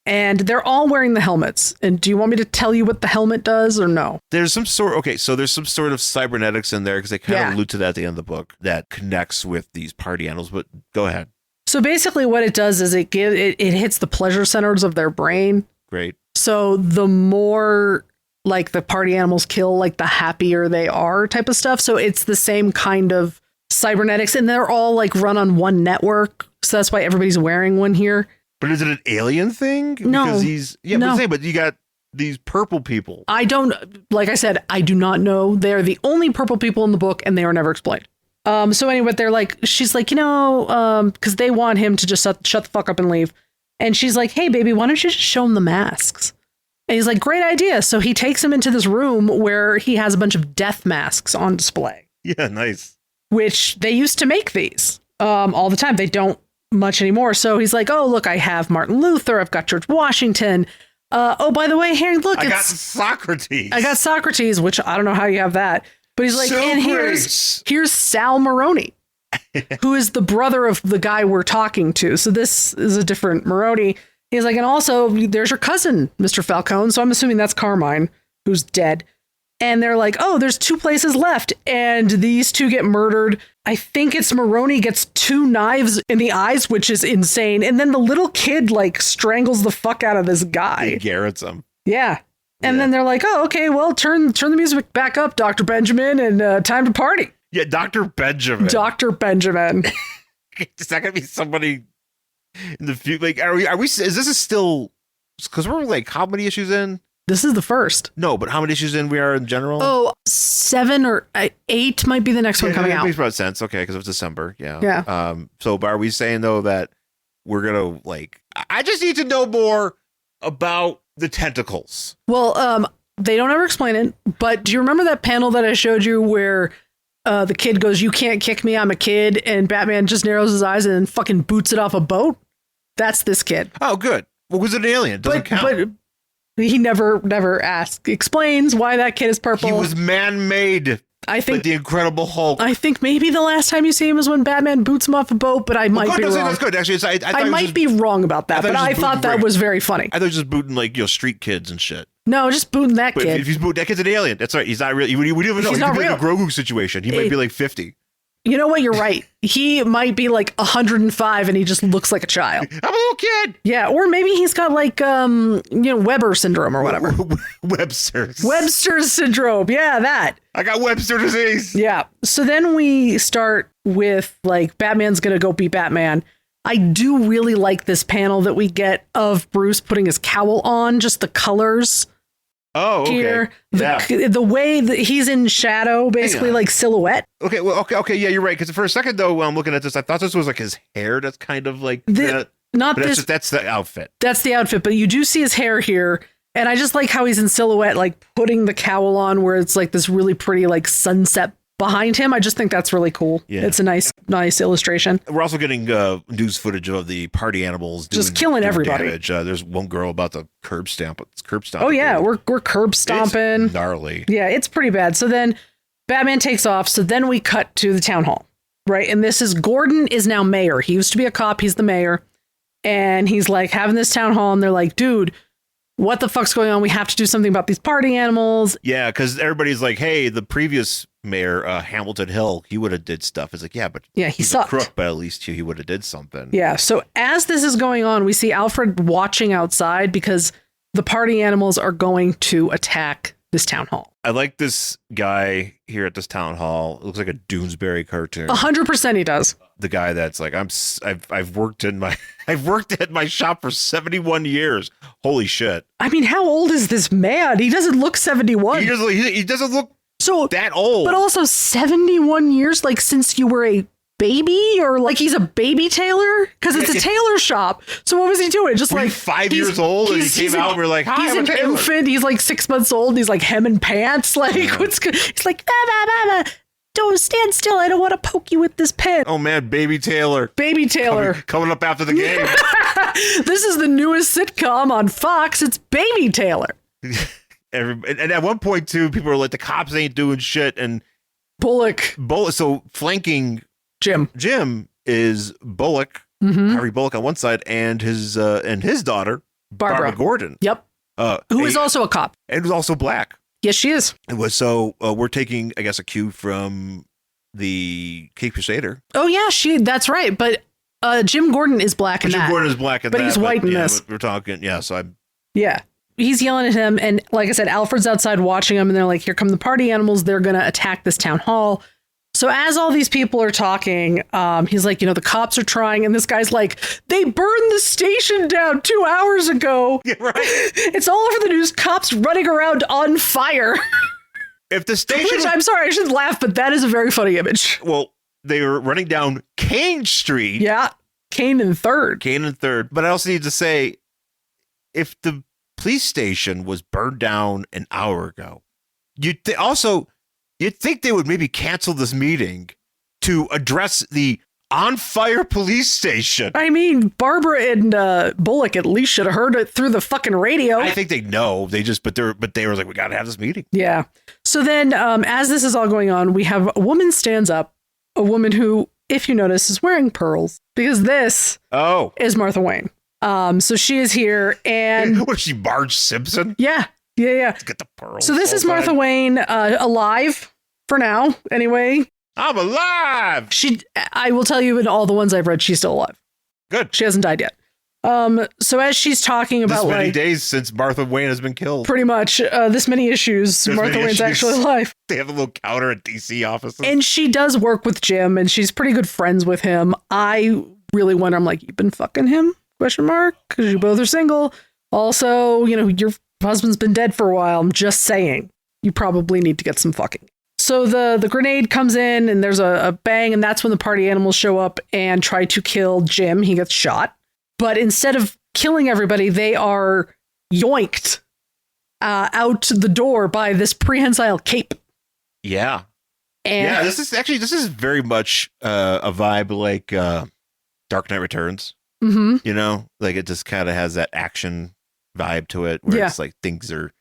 and they're all wearing the helmets. And do you want me to tell you what the helmet does or no? There's some sort of cybernetics in there because they kind of allude to that at the end of the book that connects with these party animals. But go ahead. So basically what it does is it hits the pleasure centers of their brain. Great. So the more like the party animals kill, like the happier they are type of stuff. So it's the same kind of cybernetics, and they're all like run on one network. So that's why everybody's wearing one here. But is it an alien thing? No. Because but you got these purple people. Like I said, I do not know. They're the only purple people in the book, and they are never explained. So anyway, she's like, because they want him to just shut the fuck up and leave. And she's like, "Hey, baby, why don't you just show him the masks?" And he's like, "Great idea." So he takes him into this room where he has a bunch of death masks on display. Yeah, nice. Which they used to make these all the time. They don't much anymore. So he's like, "Oh, look, I have Martin Luther. I've got George Washington. Oh, by the way, here, look. I got Socrates, which I don't know how you have that. But he's like, so and here's Sal Maroney, who is the brother of the guy we're talking to. So this is a different Maroney. He's like, and also there's your cousin, Mr. Falcone. So I'm assuming that's Carmine, who's dead. And they're like, oh, there's 2 places left. And these 2 get murdered. I think it's Maroney gets 2 knives in the eyes, which is insane. And then the little kid like strangles the fuck out of this guy. He garrots him. Yeah. And then they're like, oh, okay, well, turn the music back up, Dr. Benjamin, and time to party. Yeah, Dr. Benjamin. Dr. Benjamin. Is that going to be somebody in the future? Like, are we, is this still, because we're like, how many issues in? This is the first. No, but how many issues in we are in general? Oh, 7 or 8 might be the next one coming out. That makes about sense. Okay, because it's December. Yeah. Yeah. So are we saying, though, that we're going to, like, I just need to know more about the tentacles. Well, they don't ever explain it, but do you remember that panel that I showed you where the kid goes, "You can't kick me, I'm a kid," and Batman just narrows his eyes and then fucking boots it off a boat? That's this kid. Oh, good. Well, was it an alien? Doesn't count. But he never explains why that kid is purple. He was man-made. I think like the Incredible Hulk. I think maybe the last time you see him is when Batman boots him off a boat, but I might be wrong. That's good. Actually, I might be wrong about that, but I thought that was very funny. I thought he was just booting like street kids and shit. No, just booting that kid. If he's booting that kid's an alien, that's right. He's not real. We don't even know. He could be like a Grogu situation. He might be like 50. You know what? You're right. He might be like 105 and he just looks like a child. I'm a little kid. Yeah, or maybe he's got like Weber syndrome or whatever. Webster's syndrome. Yeah, that. I got Webster disease. Yeah. So then we start with like Batman's gonna go beat Batman. I do really like this panel that we get of Bruce putting his cowl on, just the colors. Oh, okay. Here, the way that he's in shadow, basically like silhouette. Okay, well, okay, yeah, you're right. Because for a second though, when I'm looking at this, I thought this was like his hair. That's kind of like not this. That's the outfit. That's the outfit, but you do see his hair here, and I just like how he's in silhouette, like putting the cowl on, where it's like this really pretty like sunset behind him. I just think that's really cool. Yeah. It's a nice illustration. We're also getting news footage of the party animals just killing everybody. Damage. There's one girl about to curb stomp. Oh yeah, we're curb stomping. It's gnarly. Yeah, it's pretty bad. So then Batman takes off. So then we cut to the town hall, right? And this is Gordon is now mayor. He used to be a cop. He's the mayor, and he's like having this town hall, and they're like, dude, what the fuck's going on? We have to do something about these party animals. Yeah, because everybody's like, hey, the previous mayor, Hamilton Hill, he would have did stuff. It's like, yeah, but he sucked. A crook, but at least he would have did something. Yeah. So as this is going on, we see Alfred watching outside because the party animals are going to attack this town hall. I like this guy here at this town hall. It looks like a Doonesbury cartoon. 100% he does. the guy that's like, I've worked at my shop for 71 years. Holy shit. I mean, how old is this man? He doesn't look 71. He doesn't look so that old. But also 71 years, like since you were a baby, or like he's a baby tailor? Because it's a tailor shop. So what was he doing? Just like 5 years old, and he came out and we're like, hi, he's I'm a an tailor. infant. He's like 6 months old. And he's like hemming pants. Like what's good? He's like, don't stand still. I don't want to poke you with this pen. Oh man, Baby Taylor. Baby Taylor. Coming up after the game. This is the newest sitcom on Fox. It's Baby Taylor. And at one point too, people are like, the cops ain't doing shit, and Bullock. So flanking Jim is Bullock, Harvey Bullock on one side, and his daughter Barbara Gordon. Yep. Who is also a cop and who's also black. Yes, she is. It was we're taking, I guess, a cue from the Cape Crusader. Oh yeah, that's right. But Jim Gordon is black in that. Jim Gordon is black in that, but he's white in this. We're talking, Yeah. He's yelling at him, and like I said, Alfred's outside watching him, and they're like, here come the party animals. They're going to attack this town hall. So as all these people are talking, he's like, the cops are trying, and this guy's like, they burned the station down 2 hours ago. Yeah, right. It's all over the news. Cops running around on fire. If the station... Which, I'm sorry, I shouldn't laugh, but that is a very funny image. Well, they were running down Kane Street. Yeah, Kane and 3rd. But I also need to say, if the police station was burned down an hour ago, you'd think they would maybe cancel this meeting to address the on-fire police station. I mean, Barbara and Bullock at least should have heard it through the fucking radio. I think they know. But they were like, we got to have this meeting. Yeah. So then as this is all going on, we have a woman stands up, a woman who, if you notice, is wearing pearls, because this is Martha Wayne. So she is here, and what is she, Marge Simpson? Yeah. Let's get the pearls. So this is Martha Wayne, alive for now, anyway. I'm alive. I will tell you, in all the ones I've read, she's still alive. Good. She hasn't died yet. So as she's talking about this many days since Martha Wayne has been killed, pretty much this many issues, Martha Wayne's actually alive. They have a little counter at DC offices, and she does work with Jim, and she's pretty good friends with him. I really wonder. I'm like, you've been fucking him? ? Because you both are single. Also, your husband's been dead for a while. I'm just saying, you probably need to get some fucking. So the grenade comes in, and there's a bang, and that's when the party animals show up and try to kill Jim. He gets shot. But instead of killing everybody, they are yoinked out the door by this prehensile cape. Yeah. And this is very much a vibe like Dark Knight Returns. Mm-hmm. Like it just kind of has that action vibe to it, where it's like things are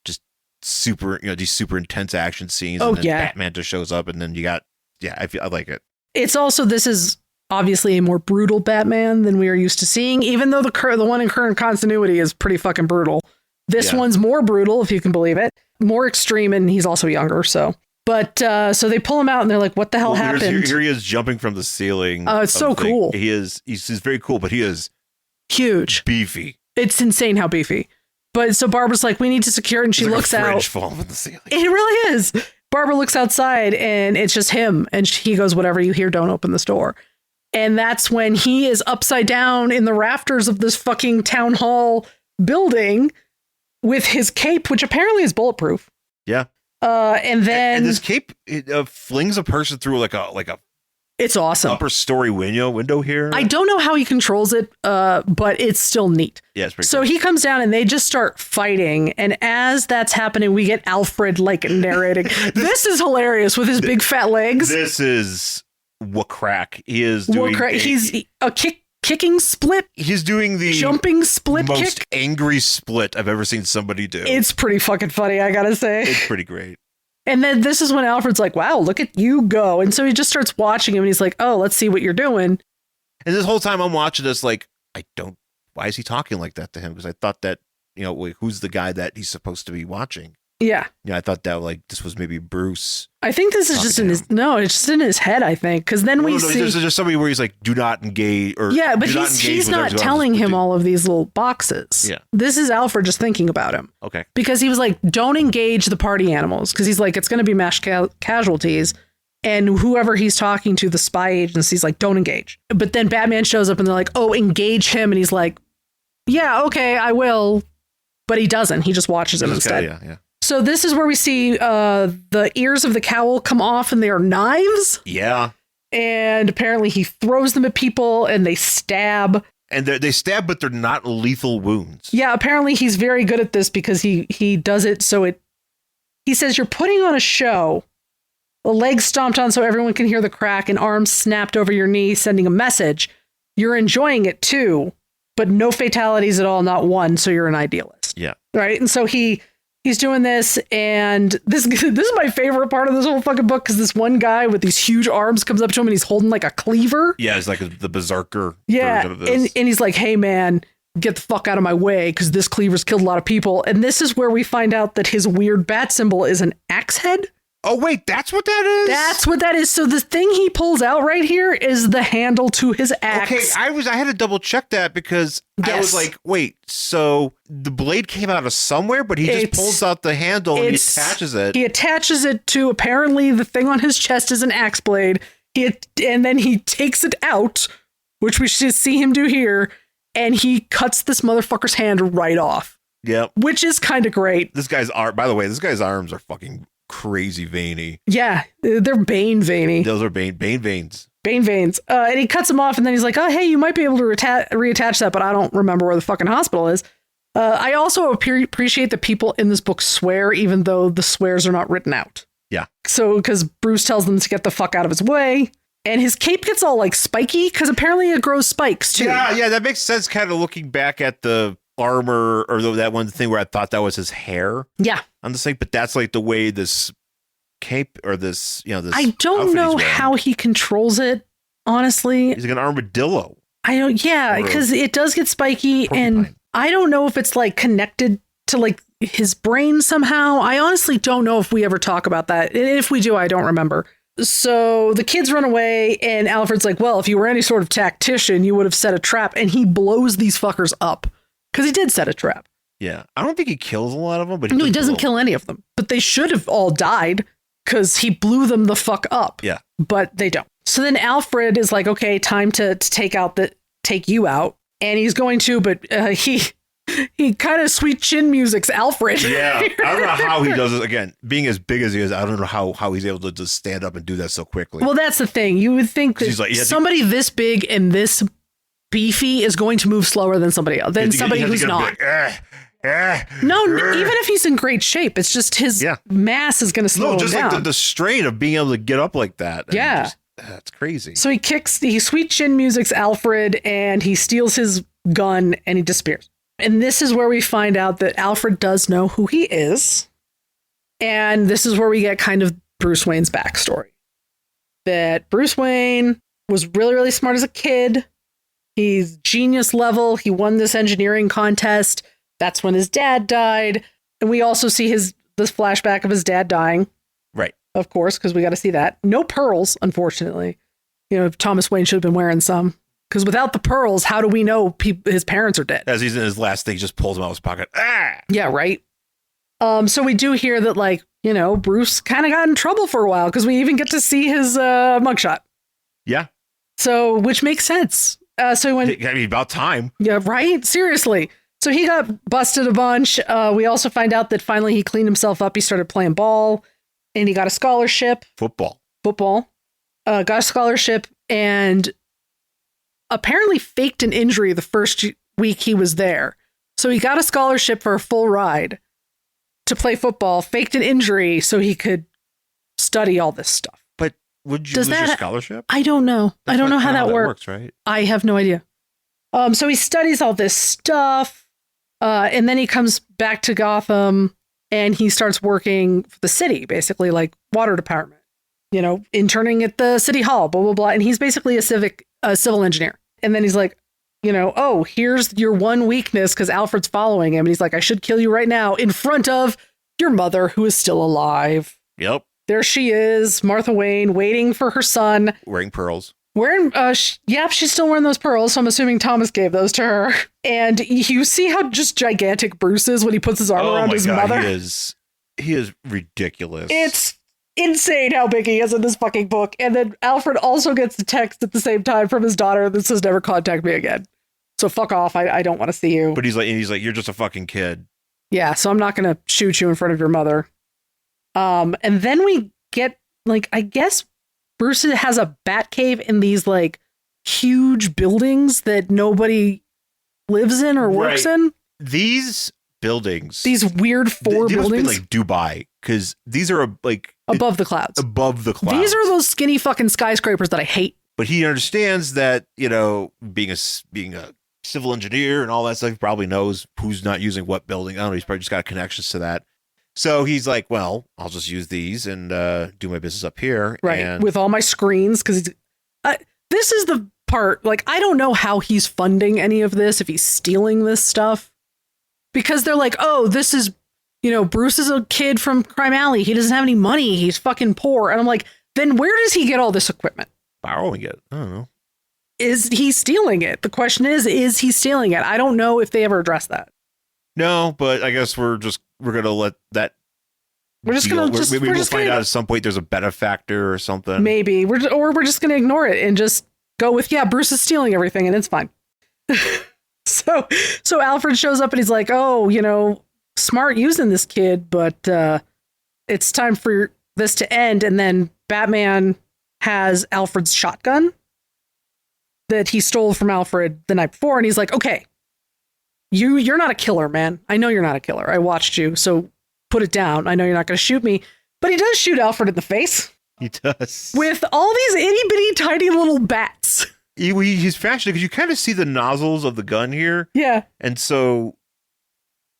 just super, these super intense action scenes. Oh, and then yeah. Batman just shows up, and then you got, I like it. It's also, this is obviously a more brutal Batman than we are used to seeing, even though the one in current continuity is pretty fucking brutal. This one's more brutal, if you can believe it, more extreme, and he's also younger. So, but so they pull him out, and they're like, "What the hell happened?" Here he is jumping from the ceiling. It's so cool. He's very cool, but he is huge, beefy. It's insane how beefy. But so Barbara's like, "We need to secure it," and she looks out. Falling from the ceiling. It really is. Barbara looks outside, and it's just him, and he goes, "Whatever you hear, don't open this door." And that's when he is upside down in the rafters of this fucking town hall building with his cape, which apparently is bulletproof. Yeah. And then and this cape flings a person through like a it's awesome upper story window here. I don't know how he controls it, but it's still neat. Yeah, it's pretty so cool. He comes down and they just start fighting. And as that's happening, we get Alfred narrating. This is hilarious with his big fat legs. This is crack. He is doing. He's a kicking split. He's doing the jumping split most kick. Angry split I've ever seen somebody do. It's pretty fucking funny, I gotta say. It's pretty great. And then this is when Alfred's like, "Wow, look at you go!" And so he just starts watching him, and he's like, "Oh, let's see what you're doing." And this whole time I'm watching this, like, why is he talking like that to him? Because I thought that, who's the guy that he's supposed to be watching? Yeah. I thought that this was maybe Bruce. I think this is just it's just in his head, I think. Because then we see. There's just somebody where he's like, do not engage. Or yeah, but he's not telling him all of these little boxes. Yeah. This is Alfred just thinking about him. Okay. Because he was like, don't engage the party animals. Because he's like, it's going to be mass casualties. And whoever he's talking to, the spy agency's like, don't engage. But then Batman shows up and they're like, oh, engage him. And he's like, yeah, okay, I will. But he doesn't. He just watches him instead. Yeah. So this is where we see the ears of the cowl come off and they are knives. Yeah. And apparently he throws them at people and they stab. And they stab, but they're not lethal wounds. Yeah, apparently he's very good at this because he does it so he says you're putting on a show. The legs stomped on so everyone can hear the crack and arms snapped over your knee, sending a message. You're enjoying it too, but no fatalities at all, not one, so you're an idealist. Yeah. Right? And so he's doing this, and this is my favorite part of this whole fucking book, because this one guy with these huge arms comes up to him and he's holding like a cleaver. Yeah, it's like the berserker version version of this. And he's like, hey man, get the fuck out of my way, because this cleaver's killed a lot of people. And this is where we find out that his weird bat symbol is an axe head. Oh, wait, that's what that is? That's what that is. So the thing he pulls out right here is the handle to his axe. Okay, I had to double check that because I was like, wait, so the blade came out of somewhere, but he just pulls out the handle and he attaches it. He attaches it to, apparently the thing on his chest is an axe blade. And then he takes it out, which we should see him do here, and he cuts this motherfucker's hand right off. Yep. Which is kind of great. By the way, this guy's arms are fucking crazy veiny. Yeah, they're Bane veiny. Those are Bane veins. Bane veins. And he cuts them off, and then he's like, oh, hey, you might be able to reattach that, but I don't remember where the fucking hospital is. I also appreciate that people in this book swear, even though the swears are not written out. Yeah. So, because Bruce tells them to get the fuck out of his way, and his cape gets all like spiky, because apparently it grows spikes too. Yeah, that makes sense, kind of looking back at the armor, or that one thing where I thought that was his hair. Yeah. On the thing, but that's like the way this cape or this, this. I don't know how he controls it, honestly. He's like an armadillo. I don't, yeah, because it does get spiky, and I don't know if it's like connected to like his brain somehow. I honestly don't know if we ever talk about that. And if we do, I don't remember. So the kids run away, and Alfred's like, well, if you were any sort of tactician, you would have set a trap, and he blows these fuckers up because he did set a trap. Yeah, I don't think he kills a lot of them, but he doesn't kill any of them. But they should have all died because he blew them the fuck up. Yeah, but they don't. So then Alfred is like, okay, time to take you out, and he's going to, but he kind of sweet chin music's Alfred. Yeah, I don't know how he does it. Again, being as big as he is, I don't know how he's able to just stand up and do that so quickly. Well, that's the thing. You would think that somebody this big and this beefy is going to move slower than somebody else, than somebody who's not. No, even if he's in great shape, it's just his mass is going to slow him down. No, just like the strain of being able to get up like that. Yeah. That's crazy. So he sweet chin music's Alfred, and he steals his gun and he disappears. And this is where we find out that Alfred does know who he is. And this is where we get kind of Bruce Wayne's backstory. That Bruce Wayne was really, really smart as a kid. He's genius level. He won this engineering contest. That's when his dad died. And we also see this flashback of his dad dying. Right. Of course, because we got to see that. No pearls, unfortunately. Thomas Wayne should have been wearing some. Because without the pearls, how do we know his parents are dead? As he's in his last thing, he just pulls them out of his pocket. Ah! Yeah, right. So we do hear that, Bruce kind of got in trouble for a while, because we even get to see his mugshot. Yeah. So, which makes sense. So he went. I mean, about time. Yeah, right? Seriously. So he got busted a bunch. We also find out that finally he cleaned himself up. He started playing ball, and he got a scholarship. Football. Got a scholarship, and apparently faked an injury the first week he was there. So he got a scholarship for a full ride to play football, faked an injury so he could study all this stuff. But would you lose your scholarship? I don't know. I don't know how that works, right? I have no idea. So he studies all this stuff, and then he comes back to Gotham, and he starts working for the city, basically like water department, interning at the city hall, blah, blah, blah. And he's basically a civil engineer. And then he's like, oh, here's your one weakness, because Alfred's following him. And he's like, I should kill you right now in front of your mother, who is still alive. Yep. There she is, Martha Wayne, waiting for her son. Wearing pearls. She's still wearing those pearls, so I'm assuming Thomas gave those to her. And you see how just gigantic Bruce is when he puts his arm around his mother? He is ridiculous. It's insane how big he is in this fucking book. And then Alfred also gets a text at the same time from his daughter that says, never contact me again. So fuck off. I don't want to see you. But he's like, you're just a fucking kid. Yeah, so I'm not going to shoot you in front of your mother. And then we get, like, I guess Bruce has a bat cave in these, like, huge buildings that nobody lives in or works in. These buildings. These weird four they buildings. must be like Dubai, because these are like above the clouds. Above the clouds. These are those skinny fucking skyscrapers that I hate. But he understands that, being a civil engineer and all that stuff, he probably knows who's not using what building. I don't know. He's probably just got connections to that. So he's like, well, I'll just use these and do my business up here. Right. And with all my screens. Because this is the part, like, I don't know how he's funding any of this, if he's stealing this stuff. Because they're like, oh, this is, Bruce is a kid from Crime Alley. He doesn't have any money. He's fucking poor. And I'm like, then where does he get all this equipment? Borrowing it. I don't know. Is he stealing it? The question is he stealing it? I don't know if they ever address that. No, but I guess we're going to let that. We're just going to maybe we'll find out at some point there's a benefactor or something. Maybe. We're just going to ignore it and just go with, yeah, Bruce is stealing everything and it's fine. So Alfred shows up and he's like, oh, smart using this kid, but it's time for this to end. And then Batman has Alfred's shotgun that he stole from Alfred the night before. And he's like, okay, you're not a killer, man. I know you're not a killer. I watched you. So put it down. I know you're not going to shoot me. But he does shoot Alfred in the face. He does. With all these itty bitty tiny little bats. He's fascinating because you kind of see the nozzles of the gun here. Yeah. And so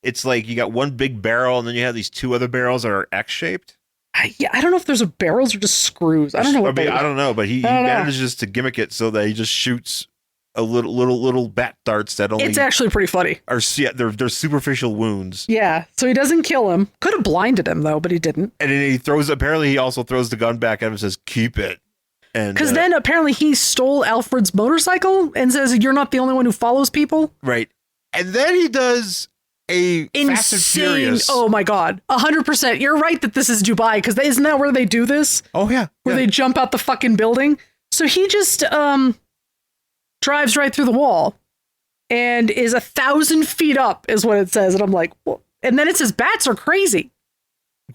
it's like you got one big barrel and then you have these two other barrels that are X-shaped. I don't know if there's barrels or just screws. I don't know. I don't know, but he manages to gimmick it so that he just shoots a little bat darts that only. It's actually pretty funny. They're superficial wounds. Yeah, so he doesn't kill him. Could have blinded him though, but he didn't. And then apparently he also throws the gun back at him and says, "Keep it." And because then apparently he stole Alfred's motorcycle and says, "You're not the only one who follows people." Right, and then he does a Fast and Furious. Oh my god, 100%. You're right that this is Dubai, because isn't that where they do this? Oh yeah, where they jump out the fucking building. So he just drives right through the wall and is 1,000 feet up, is what it says. And I'm like, well, and then it says bats are crazy.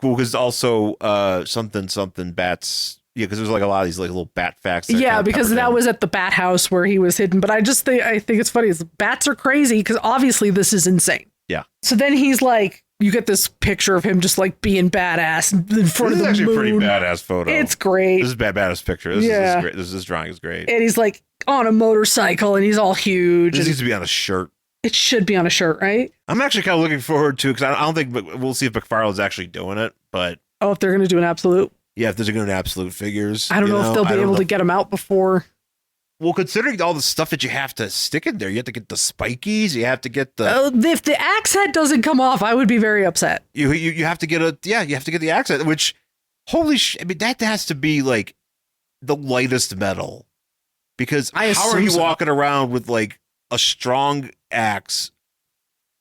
Cool, because also something bats. Yeah, because there's like a lot of these like little bat facts. Yeah, because that was at the bat house where he was hidden. But I think it's funny. Bats are crazy because obviously this is insane. Yeah. So then he's like, you get this picture of him just like being badass in front of the moon. This is actually a pretty badass photo. It's great. This is a badass picture. This is great. This drawing is great. And he's like on a motorcycle and he's all huge. This needs to be on a shirt. It should be on a shirt, right? I'm actually kind of looking forward to, because I don't think we'll see if McFarlane's actually doing it, but. Oh, if they're going to do an absolute. Yeah, if they're going to do absolute figures. I don't know if they'll be able to get them out before. Well, considering all the stuff that you have to stick in there, you have to get the spikies, you have to get the... if the axe head doesn't come off, I would be very upset. You have to get you have to get the axe head, which, holy shit, I mean, that has to be like the lightest metal. Because how are you walking around with like a strong axe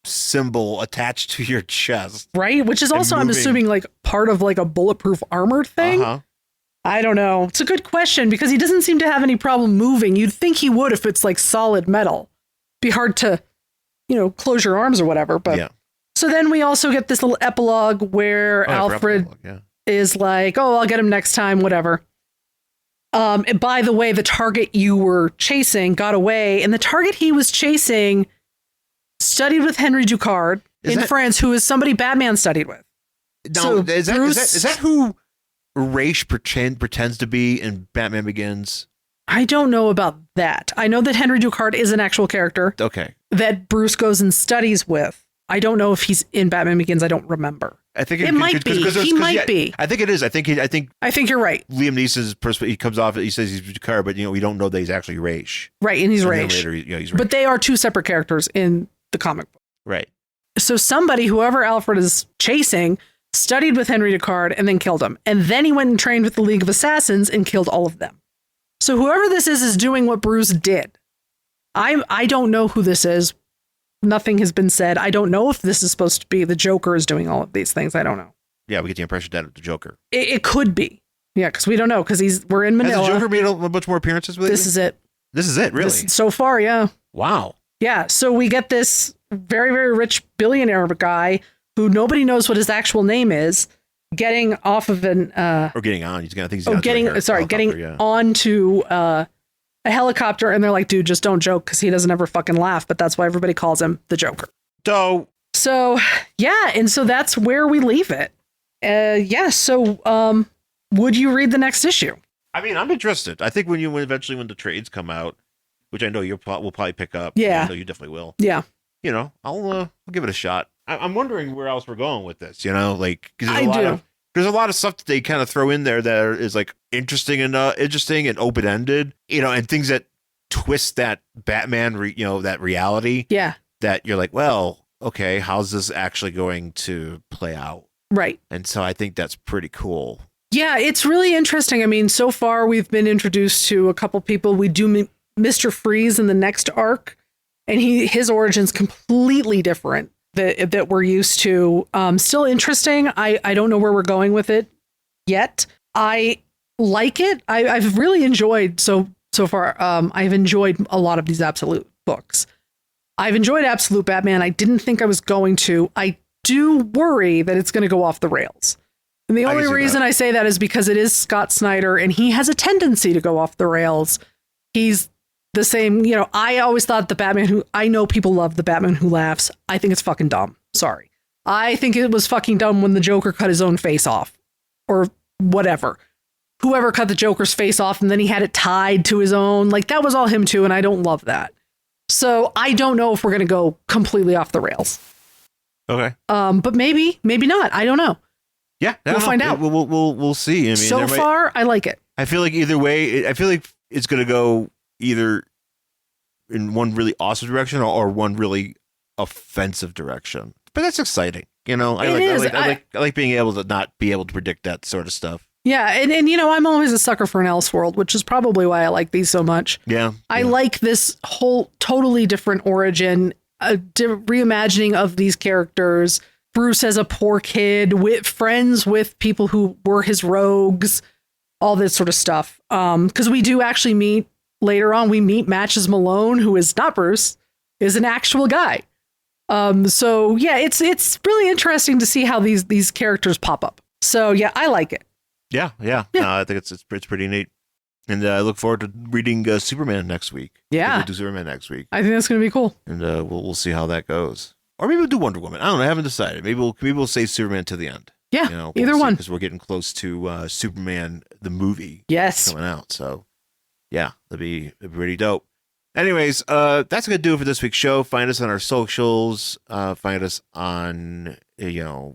symbol attached to your chest? Right? Which is also, I'm assuming, like part of like a bulletproof armor thing. Uh-huh. I don't know. It's a good question because he doesn't seem to have any problem moving. You'd think he would if it's like solid metal. Be hard to, close your arms or whatever. But yeah. So then we also get this little epilogue where Alfred is like, "Oh, I'll get him next time, whatever." And by the way, the target you were chasing got away, and the target he was chasing studied with Henry Ducard in France, who is somebody Batman studied with. No, so is that who Raish pretends to be in Batman Begins? I don't know about that. I know that Henry Ducard is an actual character. Okay. That Bruce goes and studies with. I don't know if he's in Batman Begins. I don't remember. I think it might be. He might be. I think it is. I think you're right. Liam Neeson's perspective. He comes off. He says he's Ducard, but we don't know that he's actually Raish. Right, and he's Raish. Later, he's Raish. But they are two separate characters in the comic book. Right. So whoever Alfred is chasing, studied with Henry Ducard and then killed him. And then he went and trained with the League of Assassins and killed all of them. So whoever this is doing what Bruce did. I don't know who this is. Nothing has been said. I don't know if this is supposed to be the Joker is doing all of these things. I don't know. yeah, we get the impression that it's the Joker. It could be. Yeah, because we don't know, because we're in Manila. Has the Joker made a bunch more appearances with This is it. This is it, really? So far, yeah. Wow. Yeah, so we get this very, very rich billionaire guy who nobody knows what his actual name is, getting off of an... or getting on. He's gonna think he's getting onto a helicopter, and they're like, dude, just don't joke, because he doesn't ever fucking laugh, but that's why everybody calls him the Joker. So, yeah, and so that's where we leave it. So would you read the next issue? I mean, I'm interested. I think when the trades come out, which I know we'll probably pick up. Yeah. I know you definitely will. Yeah. You know, I'll give it a shot. I'm wondering where else we're going with this, you know, like, cause there's a lot of stuff that they kind of throw in there that is like interesting and open-ended, you know, and things that twist that Batman, that reality. Yeah. That you're like, well, okay, how's this actually going to play out? Right. And so I think that's pretty cool. Yeah, it's really interesting. I mean, so far we've been introduced to a couple people. We do meet Mr. Freeze in the next arc, and his origin's completely different that we're used to. Still interesting. I don't know where we're going with it yet. I like it. I've really enjoyed so far. I've enjoyed a lot of these Absolute books. I've enjoyed Absolute Batman. I didn't think I was going to. I do worry that it's going to go off the rails. And the only reason I say that is because it is Scott Snyder, and he has a tendency to go off the rails. He's the same, I always thought I know people love the Batman who laughs. I think it's fucking dumb. Sorry. I think it was fucking dumb when the Joker cut his own face off, or whatever. Whoever cut the Joker's face off and then he had it tied to his own, like that was all him too, and I don't love that. So I don't know if we're going to go completely off the rails. Okay. But maybe not. I don't know. Yeah, we'll find out. We'll see. I mean, so far, I like it. I feel like either way, I feel like it's going to go either in one really awesome direction or one really offensive direction. But that's exciting, I like being able to not be able to predict that sort of stuff. Yeah, and I'm always a sucker for an Elseworld, which is probably why I like these so much. Yeah, I like this whole totally different origin, a reimagining of these characters. Bruce as a poor kid, with friends with people who were his rogues, all this sort of stuff. Because we do actually meet later on. We meet Matches Malone, who is not Bruce, is an actual guy. So yeah, it's really interesting to see how these characters pop up. So yeah, I like it. Yeah. No, I think it's pretty neat, and I look forward to reading Superman next week. Yeah, we'll do Superman next week. I think that's gonna be cool, and we'll see how that goes. Or maybe we'll do Wonder Woman. I don't know. I haven't decided. Maybe we'll save Superman to the end. Yeah, either one. Because we're getting close to Superman the movie. Yes, coming out. So yeah, that'd be pretty dope. Anyways, that's gonna do it for this week's show. Find us on our socials. Find us on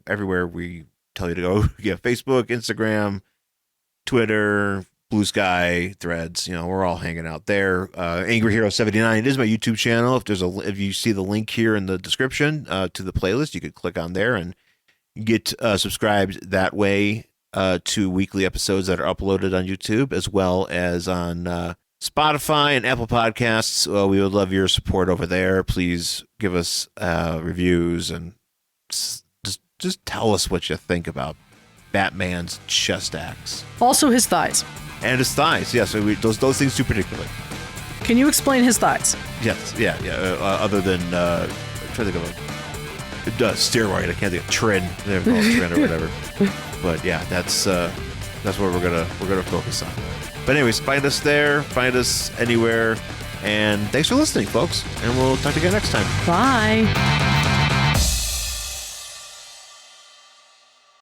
everywhere we tell you to go. Yeah, Facebook, Instagram, Twitter, Blue Sky, Threads. We're all hanging out there. Angry Hero 79. It is my YouTube channel. If you see the link here in the description to the playlist, you could click on there and get subscribed that way to weekly episodes that are uploaded on YouTube, as well as on Spotify and Apple Podcasts. We would love your support over there. Please give us reviews and just tell us what you think about Batman's chest axe. Also his thighs. And his thighs, yeah. So those things too particularly. Can you explain his thighs? Yes, yeah. Other than I'm trying to think of a steroid, I can't think of Trin. They're called Trin or whatever. But yeah, that's what we're gonna focus on. But anyways, find us there, find us anywhere, and thanks for listening, folks. And we'll talk to you again next time. Bye.